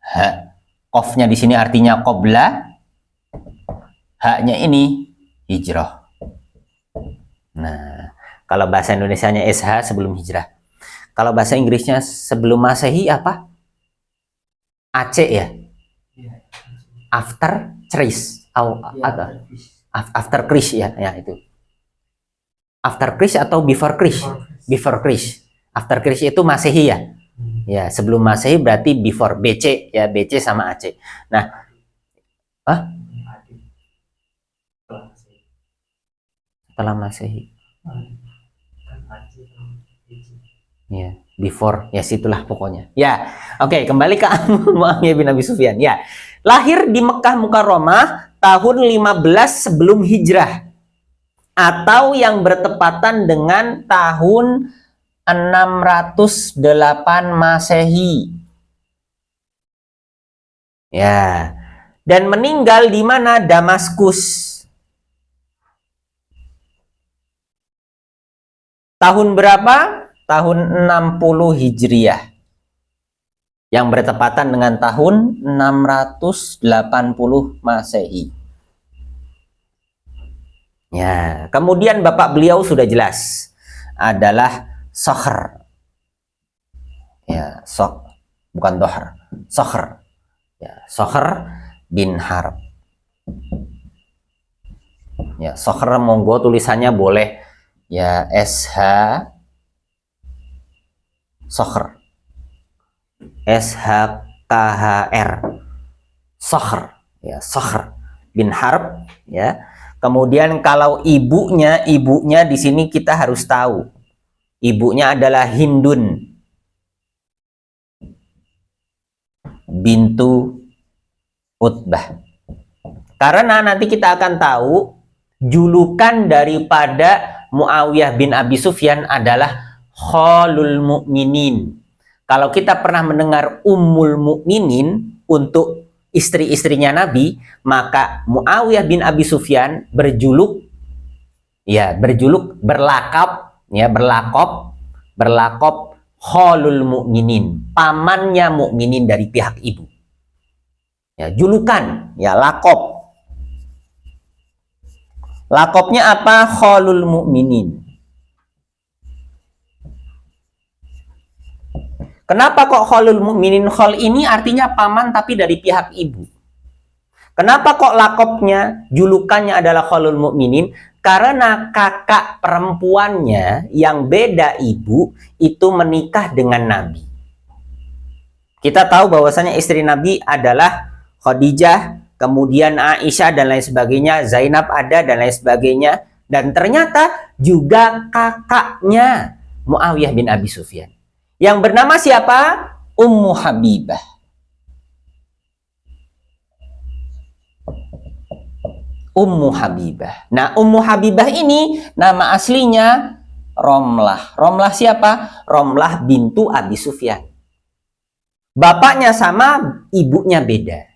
ha. Qofnya di sini artinya qobla, haknya ini hijrah. Nah, kalau bahasa Indonesianya SH sebelum hijrah. Kalau bahasa Inggrisnya sebelum Masehi apa? AC, ya. After Christ, after Christ, ya, ya itu. After Christ atau before Christ? Before Christ. After Christ itu Masehi, ya. Ya, sebelum Masehi berarti before, BC, ya, BC sama AC. Nah, setelah Masehi. Ya, before, ya situlah pokoknya. Ya, oke, kembali ke Muawiyah bin Abi Sufyan. Ya, lahir di Mekah Mukarramah tahun 15 sebelum hijrah, atau yang bertepatan dengan tahun 608 Masehi. Ya, dan meninggal di mana? Damaskus. Tahun berapa? Tahun 60 Hijriah. Yang bertepatan dengan tahun 680 Masehi. Ya, kemudian bapak beliau sudah jelas adalah Sokhr. Ya, bukan Dohr, Sokhr. Ya, Sokhr bin Harb. Ya, Sokhr monggo tulisannya boleh ya SH Sokhr. SHKHR. Sokhr. Ya, Sokhr bin Harb, ya. Kemudian kalau ibunya di sini kita harus tahu. Ibunya adalah Hindun bintu Utbah. Karena nanti kita akan tahu julukan daripada Muawiyah bin Abi Sufyan adalah Khalul Mukminin. Kalau kita pernah mendengar Ummul Mukminin untuk istri-istrinya Nabi, maka Muawiyah bin Abi Sufyan berlakop Khalul Mukminin, pamannya mukminin dari pihak ibu. Ya, julukan, ya lakop. Lakopnya apa? Khalul Mukminin. Kenapa kok Khalul Mukminin? Khal ini artinya paman tapi dari pihak ibu. Kenapa kok lakopnya, julukannya adalah Khalul Mukminin? Karena kakak perempuannya yang beda ibu itu menikah dengan Nabi. Kita tahu bahwasanya istri Nabi adalah Khadijah, kemudian Aisyah dan lain sebagainya, Zainab ada dan lain sebagainya. Dan ternyata juga kakaknya Muawiyah bin Abi Sufyan. Yang bernama siapa? Ummu Habibah. Ummu Habibah. Nah, Ummu Habibah ini nama aslinya Romlah. Romlah siapa? Romlah bintu Abi Sufyan. Bapaknya sama, ibunya beda.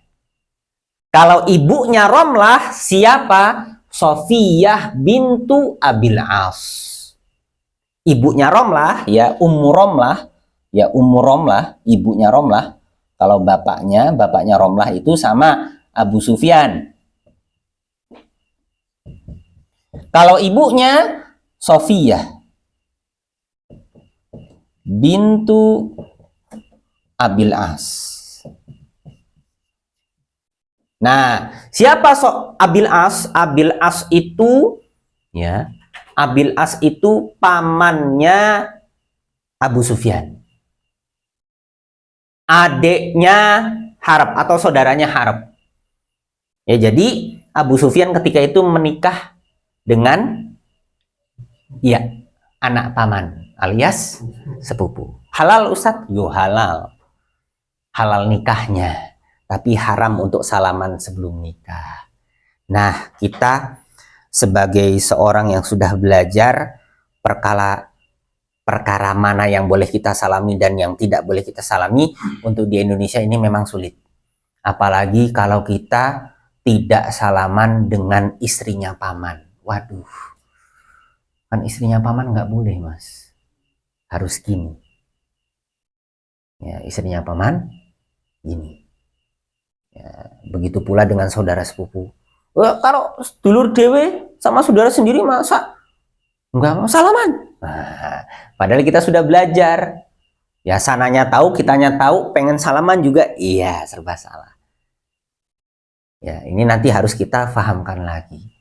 Kalau ibunya Romlah siapa? Sofiyah bintu Abil As. Ibunya Romlah, ya Ummu Romlah, ya Ummu Romlah, ibunya Romlah. Kalau bapaknya Romlah itu sama Abu Sufyan. Kalau ibunya Sofiyah bintu Abil As. Nah, siapa Abil As? Abil As itu, ya, Abil As itu pamannya Abu Sufyan. Adiknya Harb atau saudaranya Harb. Ya, jadi Abu Sufyan ketika itu menikah dengan anak paman alias sepupu. Halal Ustadz? Yo halal. Halal nikahnya, tapi haram untuk salaman sebelum nikah. Nah, kita sebagai seorang yang sudah belajar perkara mana yang boleh kita salami dan yang tidak boleh kita salami, untuk di Indonesia ini memang sulit. Apalagi kalau kita tidak salaman dengan istrinya paman. Waduh, kan istrinya paman nggak boleh, Mas. Harus gini. Ya, istrinya paman gini. Ya, begitu pula dengan saudara sepupu. Kalau dulur dewe sama saudara sendiri masa nggak mau salaman? Nah, padahal kita sudah belajar. Ya, sananya tahu, kitanya tahu, pengen salaman juga, iya serba salah. Ya, ini nanti harus kita fahamkan lagi.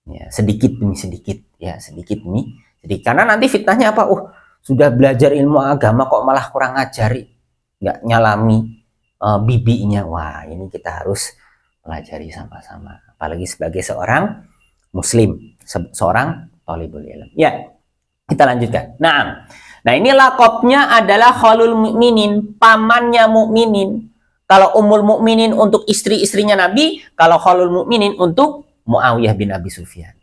Ya, sedikit demi sedikit, ya sedikit demi sedikit. Karena nanti fitnahnya apa? Sudah belajar ilmu agama kok malah kurang ngajari, nggak nyalami bibinya. Wah, ini kita harus pelajari sama-sama. Apalagi sebagai seorang muslim, seorang thalibul ilm. Ya, kita lanjutkan. Nah, Nah, ini lakopnya adalah Khalul Mukminin, pamannya mukminin. Kalau Ummul Mukminin untuk istri-istrinya Nabi, kalau Khalul Mukminin untuk Muawiyah bin Abi Sufyan.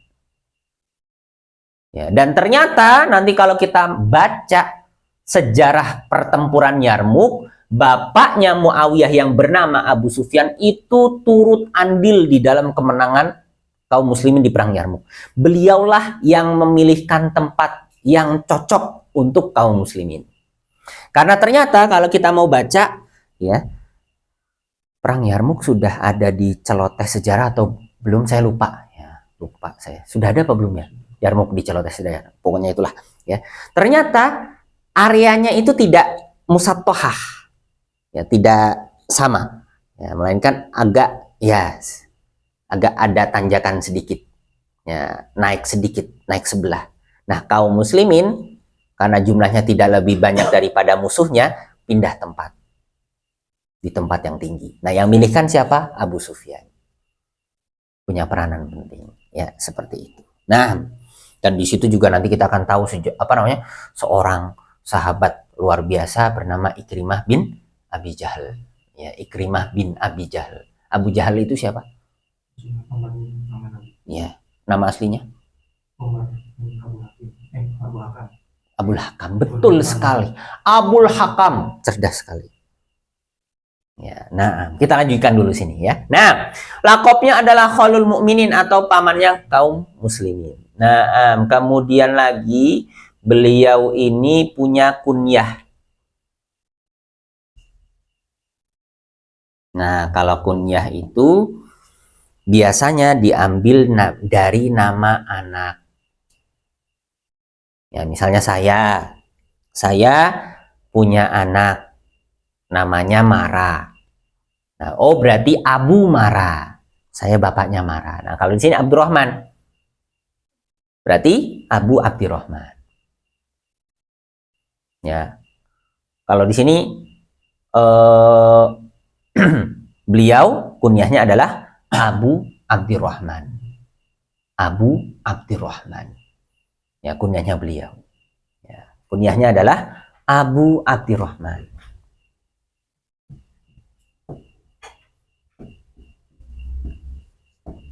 Ya, dan ternyata nanti kalau kita baca sejarah pertempuran Yarmuk, bapaknya Muawiyah yang bernama Abu Sufyan itu turut andil di dalam kemenangan kaum muslimin di perang Yarmuk. Beliaulah yang memilihkan tempat yang cocok untuk kaum muslimin. Karena ternyata kalau kita mau baca, ya, perang Yarmuk sudah ada di celoteh sejarah atau belum, saya lupa. Ya, lupa saya. Sudah ada apa belum ya? Yarmuk di celoteh sejarah. Pokoknya itulah, ya. Ternyata areanya itu tidak musattohah. Ya, tidak sama. Ya, melainkan agak agak ada tanjakan sedikit. Ya, naik sedikit, naik sebelah. Nah, kaum muslimin karena jumlahnya tidak lebih banyak daripada musuhnya, pindah tempat. Di tempat yang tinggi. Nah, yang milihkan siapa? Abu Sufyan. Punya peranan penting. Ya, seperti itu. Nah, dan di situ juga nanti kita akan tahu seorang sahabat luar biasa bernama Ikrimah bin Abi Jahal. Ya, Ikrimah bin Abi Jahal. Abu Jahal itu siapa? Ya, nama aslinya? Abul Hakam, betul sekali. Abul Hakam, cerdas sekali. Ya, nah, kita lanjutkan dulu sini ya. Nah, lakopnya adalah Khalul Mukminin atau pamannya kaum muslimin. Nah, kemudian lagi beliau ini punya kunyah. Nah, kalau kunyah itu biasanya diambil dari nama anak. Ya, misalnya saya punya anak namanya Mara. Nah, oh berarti Abu Mara. Saya bapaknya Mara. Nah, kalau di sini Abdurrahman. Berarti Abu Abdurrahman. Ya. Kalau di sini beliau kunyahnya adalah Abu Abdurrahman. Abu Abdurrahman. Ya, kunyahnya beliau. Ya, kunyahnya adalah Abu Abdurrahman.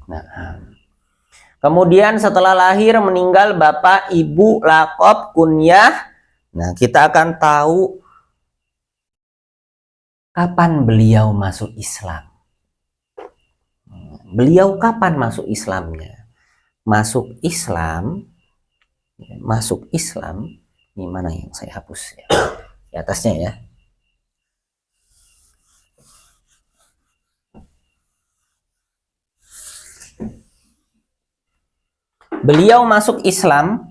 Nah, kemudian setelah lahir meninggal bapak, ibu, lakop, kunyah. Nah, kita akan tahu kapan beliau masuk Islam. Beliau kapan masuk Islamnya? Masuk Islam, ini mana yang saya hapus ya? Di atasnya ya. Beliau masuk Islam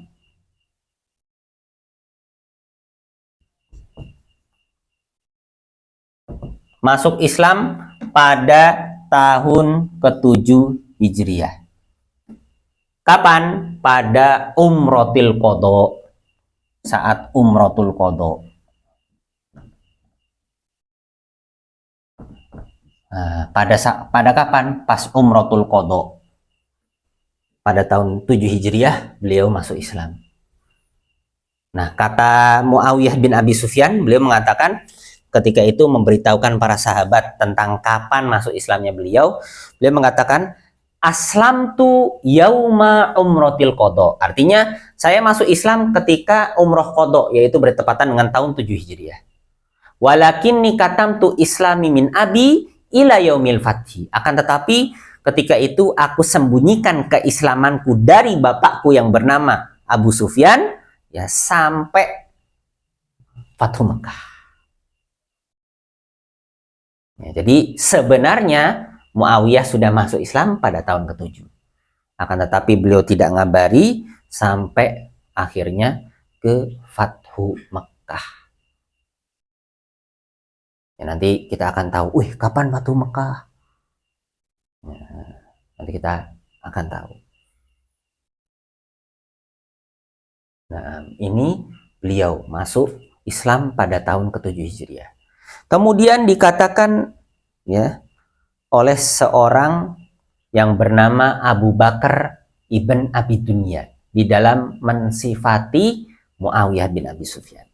pada tahun ke-7 Hijriah. Kapan? Pada Umrotil Qadha. Saat Umrotul Qadha. Nah, pada kapan? Pas Umrotul Qadha. Pada tahun 7 Hijriah beliau masuk Islam. Nah, kata Muawiyah bin Abi Sufyan, beliau mengatakan ketika itu memberitahukan para sahabat tentang kapan masuk Islamnya beliau mengatakan aslamtu yauma umrotil qadha. Artinya saya masuk Islam ketika umroh qadha, yaitu bertepatan dengan tahun 7 Hijriah. Walakinni katamtu islami min abi ila yaumil fathi. Akan tetapi ketika itu aku sembunyikan keislamanku dari bapakku yang bernama Abu Sufyan ya sampai Fathu Mekah. Ya, jadi sebenarnya Muawiyah sudah masuk Islam pada tahun ke-7. Akan tetapi beliau tidak ngabari sampai akhirnya ke Fathu Mekah. Ya, nanti kita akan tahu, kapan Fathu Mekah? Nah, nanti kita akan tahu. Nah, ini beliau masuk Islam pada tahun ke-7 Hijriah. Kemudian dikatakan ya oleh seorang yang bernama Abu Bakar ibn Abi Dunya di dalam mensifati Muawiyah bin Abi Sufyan.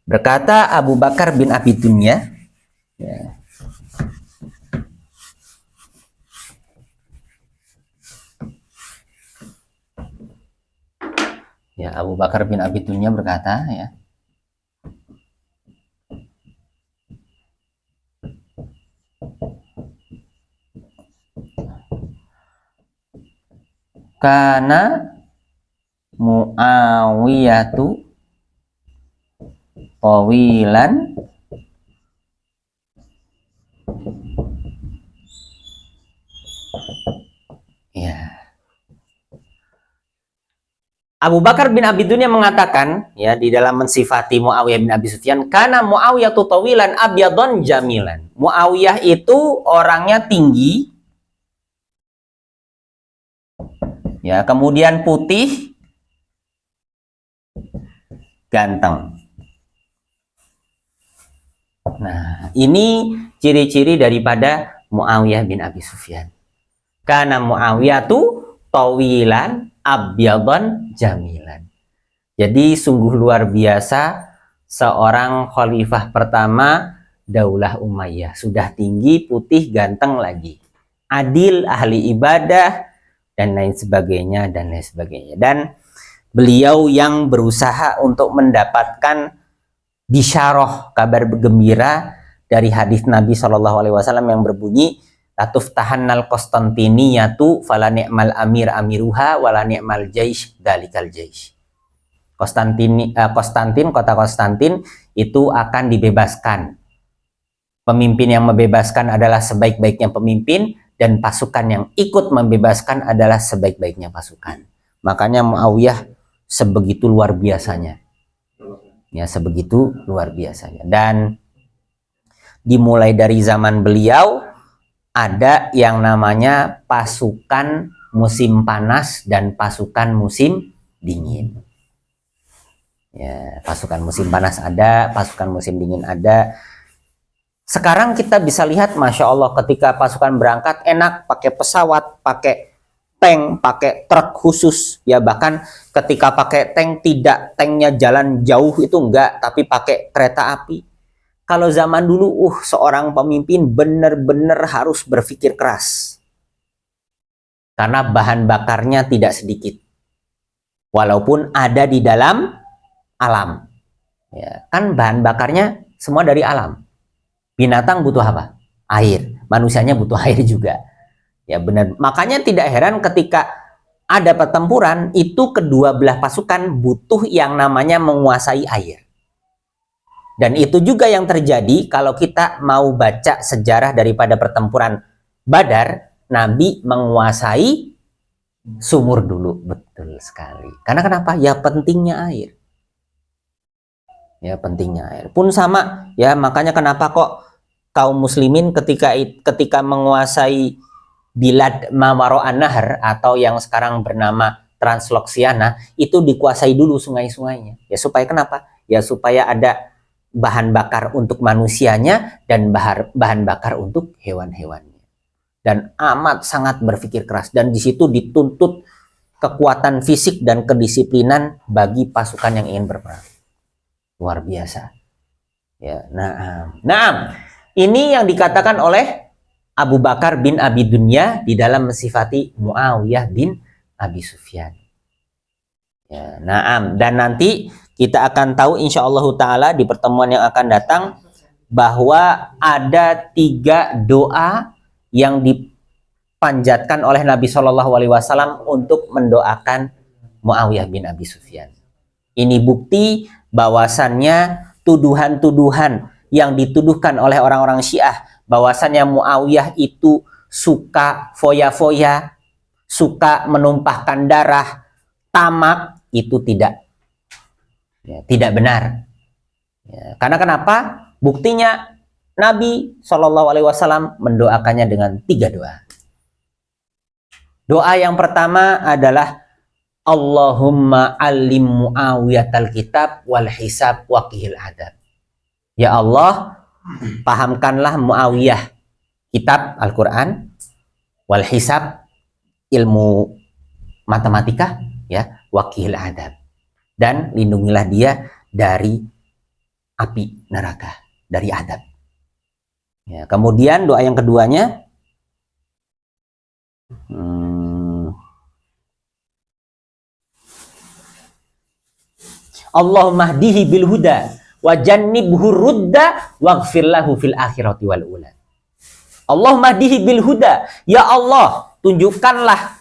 Berkata Abu Bakar bin Abi Dunya, ya, Abu Bakar bin Abi Dunya berkata, ya, karena Muawiyatu tawilan ya. Abu Bakar bin Abi Dunya mengatakan, ya, di dalam mensifati Muawiyah bin Abi Sufyan, karena Muawiyah tawilan abyadon jamilan. Muawiyah itu orangnya tinggi, ya, kemudian putih, ganteng. Nah, ini ciri-ciri daripada Muawiyah bin Abi Sufyan. Karena Muawiyah tuh tawilan abyadon jamilan. Jadi sungguh luar biasa seorang khalifah pertama Daulah Umayyah. Sudah tinggi, putih, ganteng lagi. Adil, ahli ibadah, dan lain sebagainya, dan lain sebagainya. Dan beliau yang berusaha untuk mendapatkan bisyarah, kabar gembira dari hadis Nabi SAW yang berbunyi, Latuf tahannal Konstantiniyatu fala ni'mal amir amiruha wala ni'mal jaish dalikal jaish. Konstantin, kota Konstantin itu akan dibebaskan. Pemimpin yang membebaskan adalah sebaik-baiknya pemimpin, dan pasukan yang ikut membebaskan adalah sebaik-baiknya pasukan. Makanya Muawiyah sebegitu luar biasanya. Ya, sebegitu luar biasanya. Dan dimulai dari zaman beliau ada yang namanya pasukan musim panas dan pasukan musim dingin. Ya, pasukan musim panas ada, pasukan musim dingin ada. Sekarang kita bisa lihat, Masya Allah, ketika pasukan berangkat enak, pakai pesawat, pakai tank, pakai truk khusus. Ya, bahkan ketika pakai tank, tidak tanknya jalan jauh itu enggak, tapi pakai kereta api. Kalau zaman dulu, seorang pemimpin benar-benar harus berpikir keras. Karena bahan bakarnya tidak sedikit. Walaupun ada di dalam alam. Ya, kan bahan bakarnya semua dari alam. Binatang butuh apa? Air. Manusianya butuh air juga. Ya, benar. Makanya tidak heran ketika ada pertempuran, itu kedua belah pasukan butuh yang namanya menguasai air. Dan itu juga yang terjadi kalau kita mau baca sejarah daripada pertempuran Badar. Nabi menguasai sumur dulu. Betul sekali. Karena kenapa? Ya pentingnya air. Ya pentingnya air. Pun sama, ya, makanya kenapa kok kaum muslimin ketika menguasai Bilad Mawaro'an Nahar atau yang sekarang bernama Transloksiana, itu dikuasai dulu sungai-sungainya. Ya supaya kenapa? Ya supaya ada bahan bakar untuk manusianya dan bahan bakar untuk hewan-hewannya. Dan amat sangat berpikir keras, dan di situ dituntut kekuatan fisik dan kedisiplinan bagi pasukan yang ingin berperang. Luar biasa. Ya, nah, ini yang dikatakan oleh Abu Bakar bin Abi Dunya di dalam mensifati Muawiyah bin Abi Sufyan. Ya, dan nanti kita akan tahu insyaallah ta'ala di pertemuan yang akan datang bahwa ada 3 doa yang dipanjatkan oleh Nabi SAW untuk mendoakan Muawiyah bin Abi Sufyan. Ini bukti bahwasannya tuduhan-tuduhan yang dituduhkan oleh orang-orang Syiah bahwasannya Muawiyah itu suka foya-foya, suka menumpahkan darah, tamak, itu tidak benar. Ya, karena kenapa? Buktinya Nabi SAW mendoakannya dengan 3 doa. Doa yang pertama adalah Allahumma alim Muawiyatal kitab wal hisab wa qihil adab. Ya Allah, pahamkanlah Muawiyah kitab Al-Quran, wal hisab, ilmu matematika, ya, wa qihil adab, dan lindungilah dia dari api neraka, dari adab. Ya, kemudian doa yang keduanya, Allahumma hdihi bil huda wa jannibhu rudda waghfir lahu fil akhirati wal ula. Allahumma hdihi bil huda, ya Allah, tunjukkanlah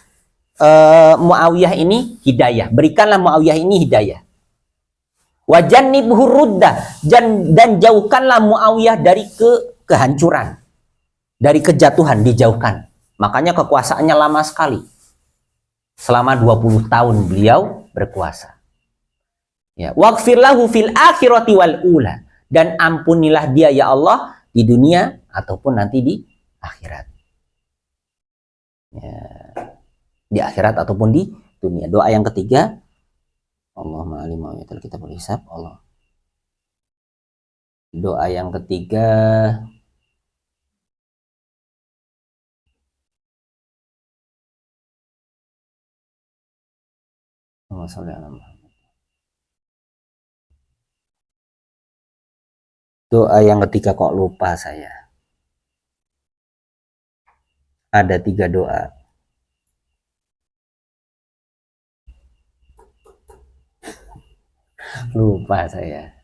Muawiyah ini hidayah, berikanlah Muawiyah ini hidayah. Wa jannibhu rudda, dan jauhkanlah Muawiyah dari kehancuran, dari kejatuhan, dijauhkan. Makanya kekuasaannya lama sekali. Selama 20 tahun beliau berkuasa. Ya, waghfir lahu fil akhirati wal ula, dan ampunilah dia ya Allah di dunia ataupun nanti di akhirat. Ya, di akhirat ataupun di dunia. Doa yang ketiga, Allahumma alim ayatul kitabul hisab. Allah. Doa yang ketiga, Allahumma sholli ala Muhammad. Doa yang ketiga kok lupa saya. Ada 3 doa. Lupa saya.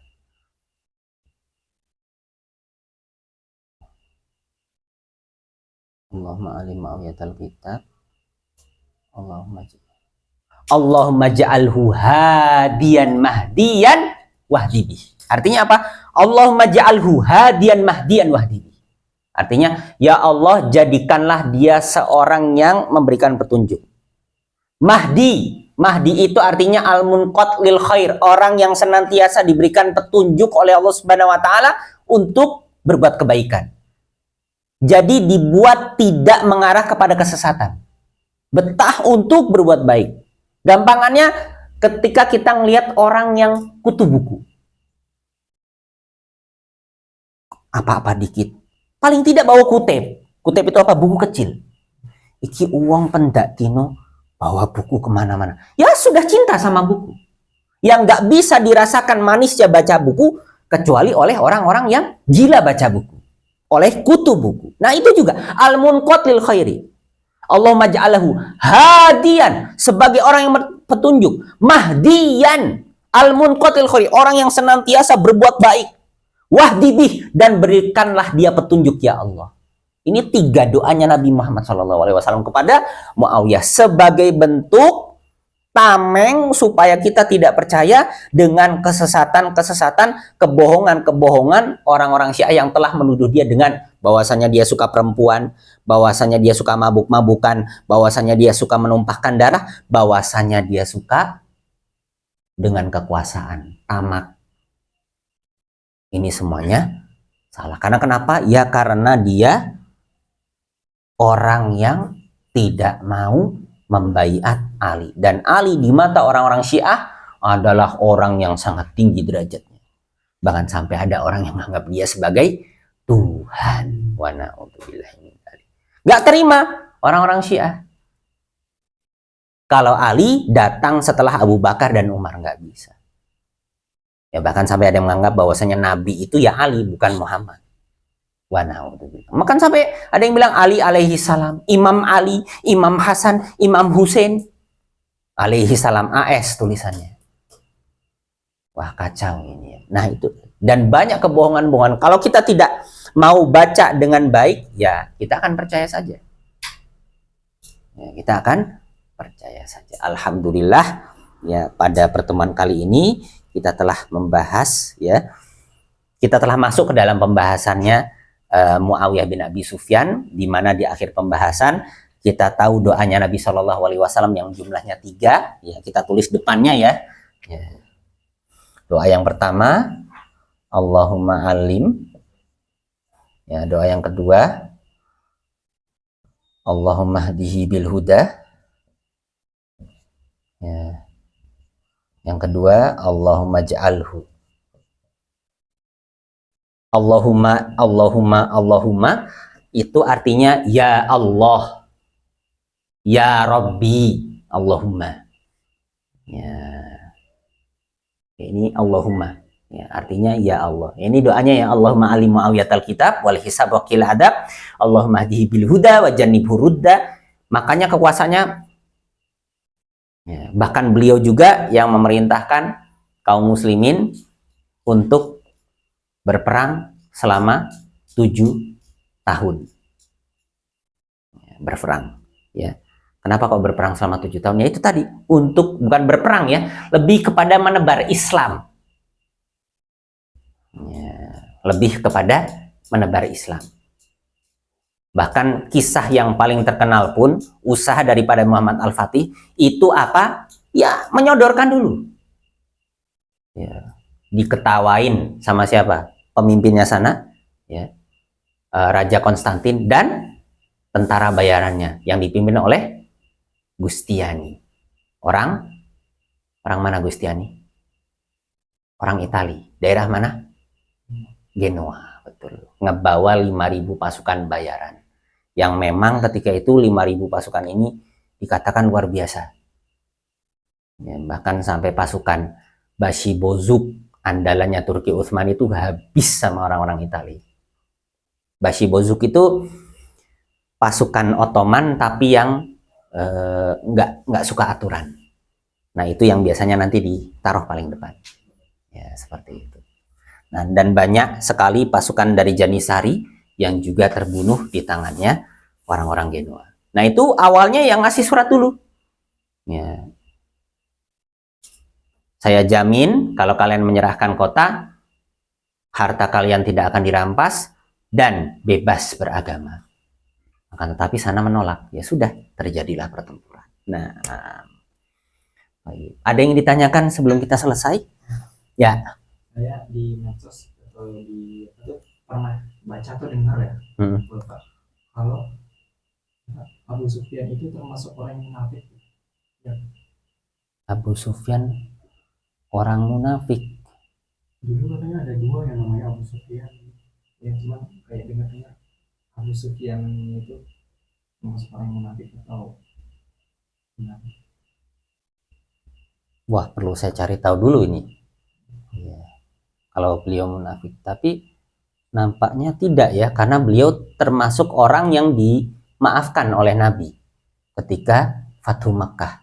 Allahumma alim ayatul kitab. Allahumma ja'alhu hadiyan mahdiyan wahdibi. Artinya apa? Allahumma ja'alhu hadiyan mahdiyan wahdibi. Artinya, ya Allah, jadikanlah dia seorang yang memberikan petunjuk. Mahdi. Mahdi itu artinya al-munqat lil khair, orang yang senantiasa diberikan petunjuk oleh Allah Subhanahu wa taala untuk berbuat kebaikan. Jadi dibuat tidak mengarah kepada kesesatan. Betah untuk berbuat baik. Gampangannya ketika kita ngelihat orang yang kutu buku. Apa-apa dikit. Paling tidak bawa kutip. Kutip itu apa? Buku kecil. Iki uang pendak tino, bawa buku kemana-mana. Ya sudah cinta sama buku. Yang nggak bisa dirasakan manisnya baca buku, kecuali oleh orang-orang yang gila baca buku. Oleh kutu buku. Nah itu juga. Al-munqat lil khairi. Allahumma ja'alahu hadiyan, sebagai orang yang petunjuk. Mahdiyan, al-munqat lil khairi, orang yang senantiasa berbuat baik. Wahdibih, dan berikanlah dia petunjuk ya Allah. Ini 3 doanya Nabi Muhammad SAW kepada Muawiyah sebagai bentuk tameng supaya kita tidak percaya dengan kesesatan-kesesatan, kebohongan-kebohongan orang-orang Syiah yang telah menuduh dia dengan bahwasanya dia suka perempuan, bahwasanya dia suka mabuk-mabukan, bahwasanya dia suka menumpahkan darah, bahwasanya dia suka dengan kekuasaan, tamak. Ini semuanya salah. Karena kenapa? Ya karena dia orang yang tidak mau membaiat Ali. Dan Ali di mata orang-orang Syiah adalah orang yang sangat tinggi derajatnya. Bahkan sampai ada orang yang menganggap dia sebagai Tuhan. Wa na'udzubillah min dzalik. Gak terima orang-orang Syiah. Kalau Ali datang setelah Abu Bakar dan Umar, gak bisa. Ya bahkan sampai ada yang menganggap bahwasanya Nabi itu ya Ali, bukan Muhammad. Wa na'udzubillah. Bahkan sampai ada yang bilang Ali alaihi salam, Imam Ali, Imam Hasan, Imam Husain alaihi salam, AS tulisannya. Wah kacau ini ya. Nah itu, dan banyak kebohongan-bohongan. Kalau kita tidak mau baca dengan baik, ya kita akan percaya saja. Ya, kita akan percaya saja. Alhamdulillah ya, pada pertemuan kali ini kita telah membahas, ya, kita telah masuk ke dalam pembahasannya Muawiyah bin Abi Sufyan, di mana di akhir pembahasan kita tahu doanya Nabi Shallallahu Alaihi Wasallam yang jumlahnya 3, ya kita tulis depannya ya. Doa yang pertama, Allahumma alim. Ya, doa yang kedua, Allahumma hdihi bil huda. Ya. Yang kedua, Allahumma ja'alhu. Allahumma itu artinya ya Allah, ya Rabbi, Allahumma. Ya. Ini Allahumma. Ya, artinya ya Allah. Ini doanya ya Allahumma alim muawiyatal kitab wal hisab wa qil adab. Allahumma hdihi bil huda wa jannibhu rudda. Makanya kekuasaannya, ya, bahkan beliau juga yang memerintahkan kaum muslimin untuk berperang selama 7 tahun. Ya, berperang, ya. Kenapa kok berperang selama 7 tahun? Ya itu tadi, untuk bukan berperang ya, lebih kepada menebar Islam. Ya, lebih kepada menebar Islam. Bahkan kisah yang paling terkenal pun, usaha daripada Muhammad Al-Fatih itu apa? Ya menyodorkan dulu. Ya, diketawain sama siapa? Pemimpinnya sana, ya, Raja Konstantin dan tentara bayarannya yang dipimpin oleh Gustiani. Orang mana Gustiani? Orang Itali. Daerah mana? Genoa, betul. Ngebawa 5.000 pasukan bayaran. Yang memang ketika itu 5.000 pasukan ini dikatakan luar biasa. Ya, bahkan sampai pasukan Bashi Bozuk, andalannya Turki Utsman itu habis sama orang-orang Italia. Bashi Bozuk itu pasukan Ottoman tapi yang nggak suka aturan. Nah itu yang biasanya nanti ditaruh paling depan. Ya seperti itu. Nah, dan banyak sekali pasukan dari Janisari yang juga terbunuh di tangannya orang-orang Genoa. Nah itu awalnya yang ngasih surat dulu. Ya. Saya jamin kalau kalian menyerahkan kota, harta kalian tidak akan dirampas dan bebas beragama. Akan tetapi sana menolak. Ya sudah, terjadilah pertempuran. Nah, ada yang ditanyakan sebelum kita selesai? Ya. Saya di medsos atau di itu pernah baca atau dengar ya, Bapak, kalau Abu Sufyan itu termasuk orang yang munafik. Ya. Abu Sufyan orang munafik. Dulu katanya ada dua yang namanya Abu Sufyan, yang cuma kayak dengar-dengar Abu Sufyan itu termasuk orang yang munafik atau munafik. Wah, perlu saya cari tahu dulu ini. Ya. Kalau beliau munafik, tapi nampaknya tidak ya, karena beliau termasuk orang yang dimaafkan oleh Nabi ketika Fathu Makkah.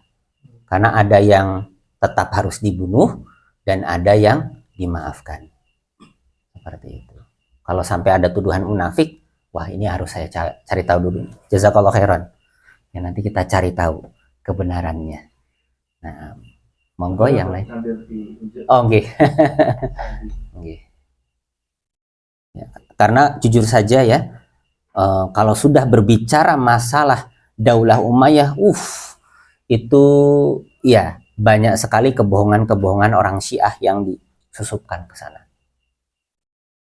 Karena ada yang tetap harus dibunuh dan ada yang dimaafkan. Seperti itu. Kalau sampai ada tuduhan munafik, wah ini harus saya cari tahu dulu. Jazakallah khairan. Ya, nanti kita cari tahu kebenarannya. Nah, monggo yang lain. Oh, oke. Okay. Ya, karena jujur saja ya, kalau sudah berbicara masalah Daulah Umayyah, itu ya banyak sekali kebohongan-kebohongan orang Syiah yang disusupkan ke sana.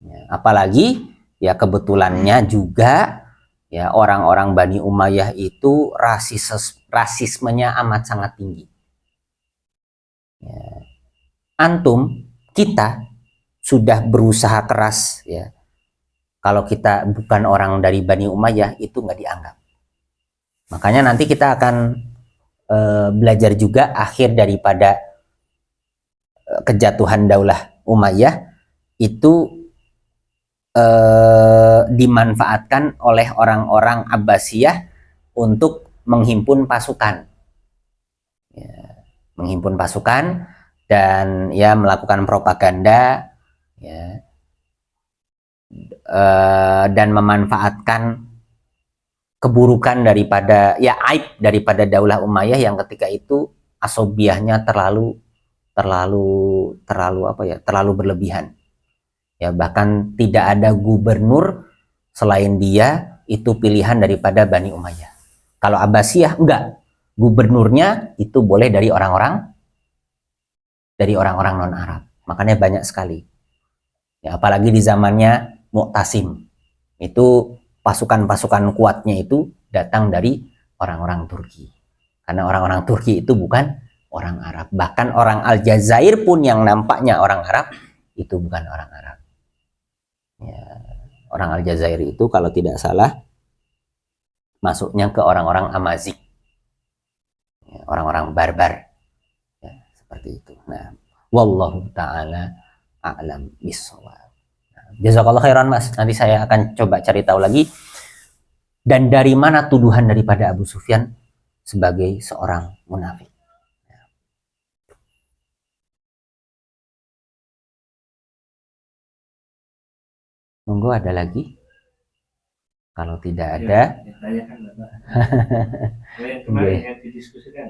Ya, apalagi ya kebetulannya juga ya orang-orang Bani Umayyah itu rasismenya amat sangat tinggi. Ya. Antum, kita sudah berusaha keras ya. Kalau kita bukan orang dari Bani Umayyah itu nggak dianggap. Makanya nanti kita akan belajar juga akhir daripada kejatuhan Daulah Umayyah itu dimanfaatkan oleh orang-orang Abbasiyah untuk menghimpun pasukan, ya, menghimpun pasukan dan ya melakukan propaganda, ya, dan memanfaatkan keburukan daripada ya aib daripada Daulah Umayyah yang ketika itu asobiahnya terlalu apa ya, terlalu berlebihan. Ya, bahkan tidak ada gubernur selain dia itu pilihan daripada Bani Umayyah. Kalau Abbasiyah enggak, gubernurnya itu boleh dari orang-orang non-Arab. Makanya banyak sekali. Ya, apalagi di zamannya Mu'tasim. Itu pasukan-pasukan kuatnya itu datang dari orang-orang Turki. Karena orang-orang Turki itu bukan orang Arab. Bahkan orang Aljazair pun yang nampaknya orang Arab itu bukan orang Arab. Ya, orang Aljazair itu kalau tidak salah masuknya ke orang-orang Amazik, ya, orang-orang barbar, ya, seperti itu. Nah, wallahu taala a'lam bishawab. Jazakallah khairan Mas. Nanti saya akan coba cari tahu lagi. Dan dari mana tuduhan daripada Abu Sufyan sebagai seorang munafik. Monggo ada lagi? Kalau tidak ada, tanyakan Bapak. Yang kemarin yang didiskusikan.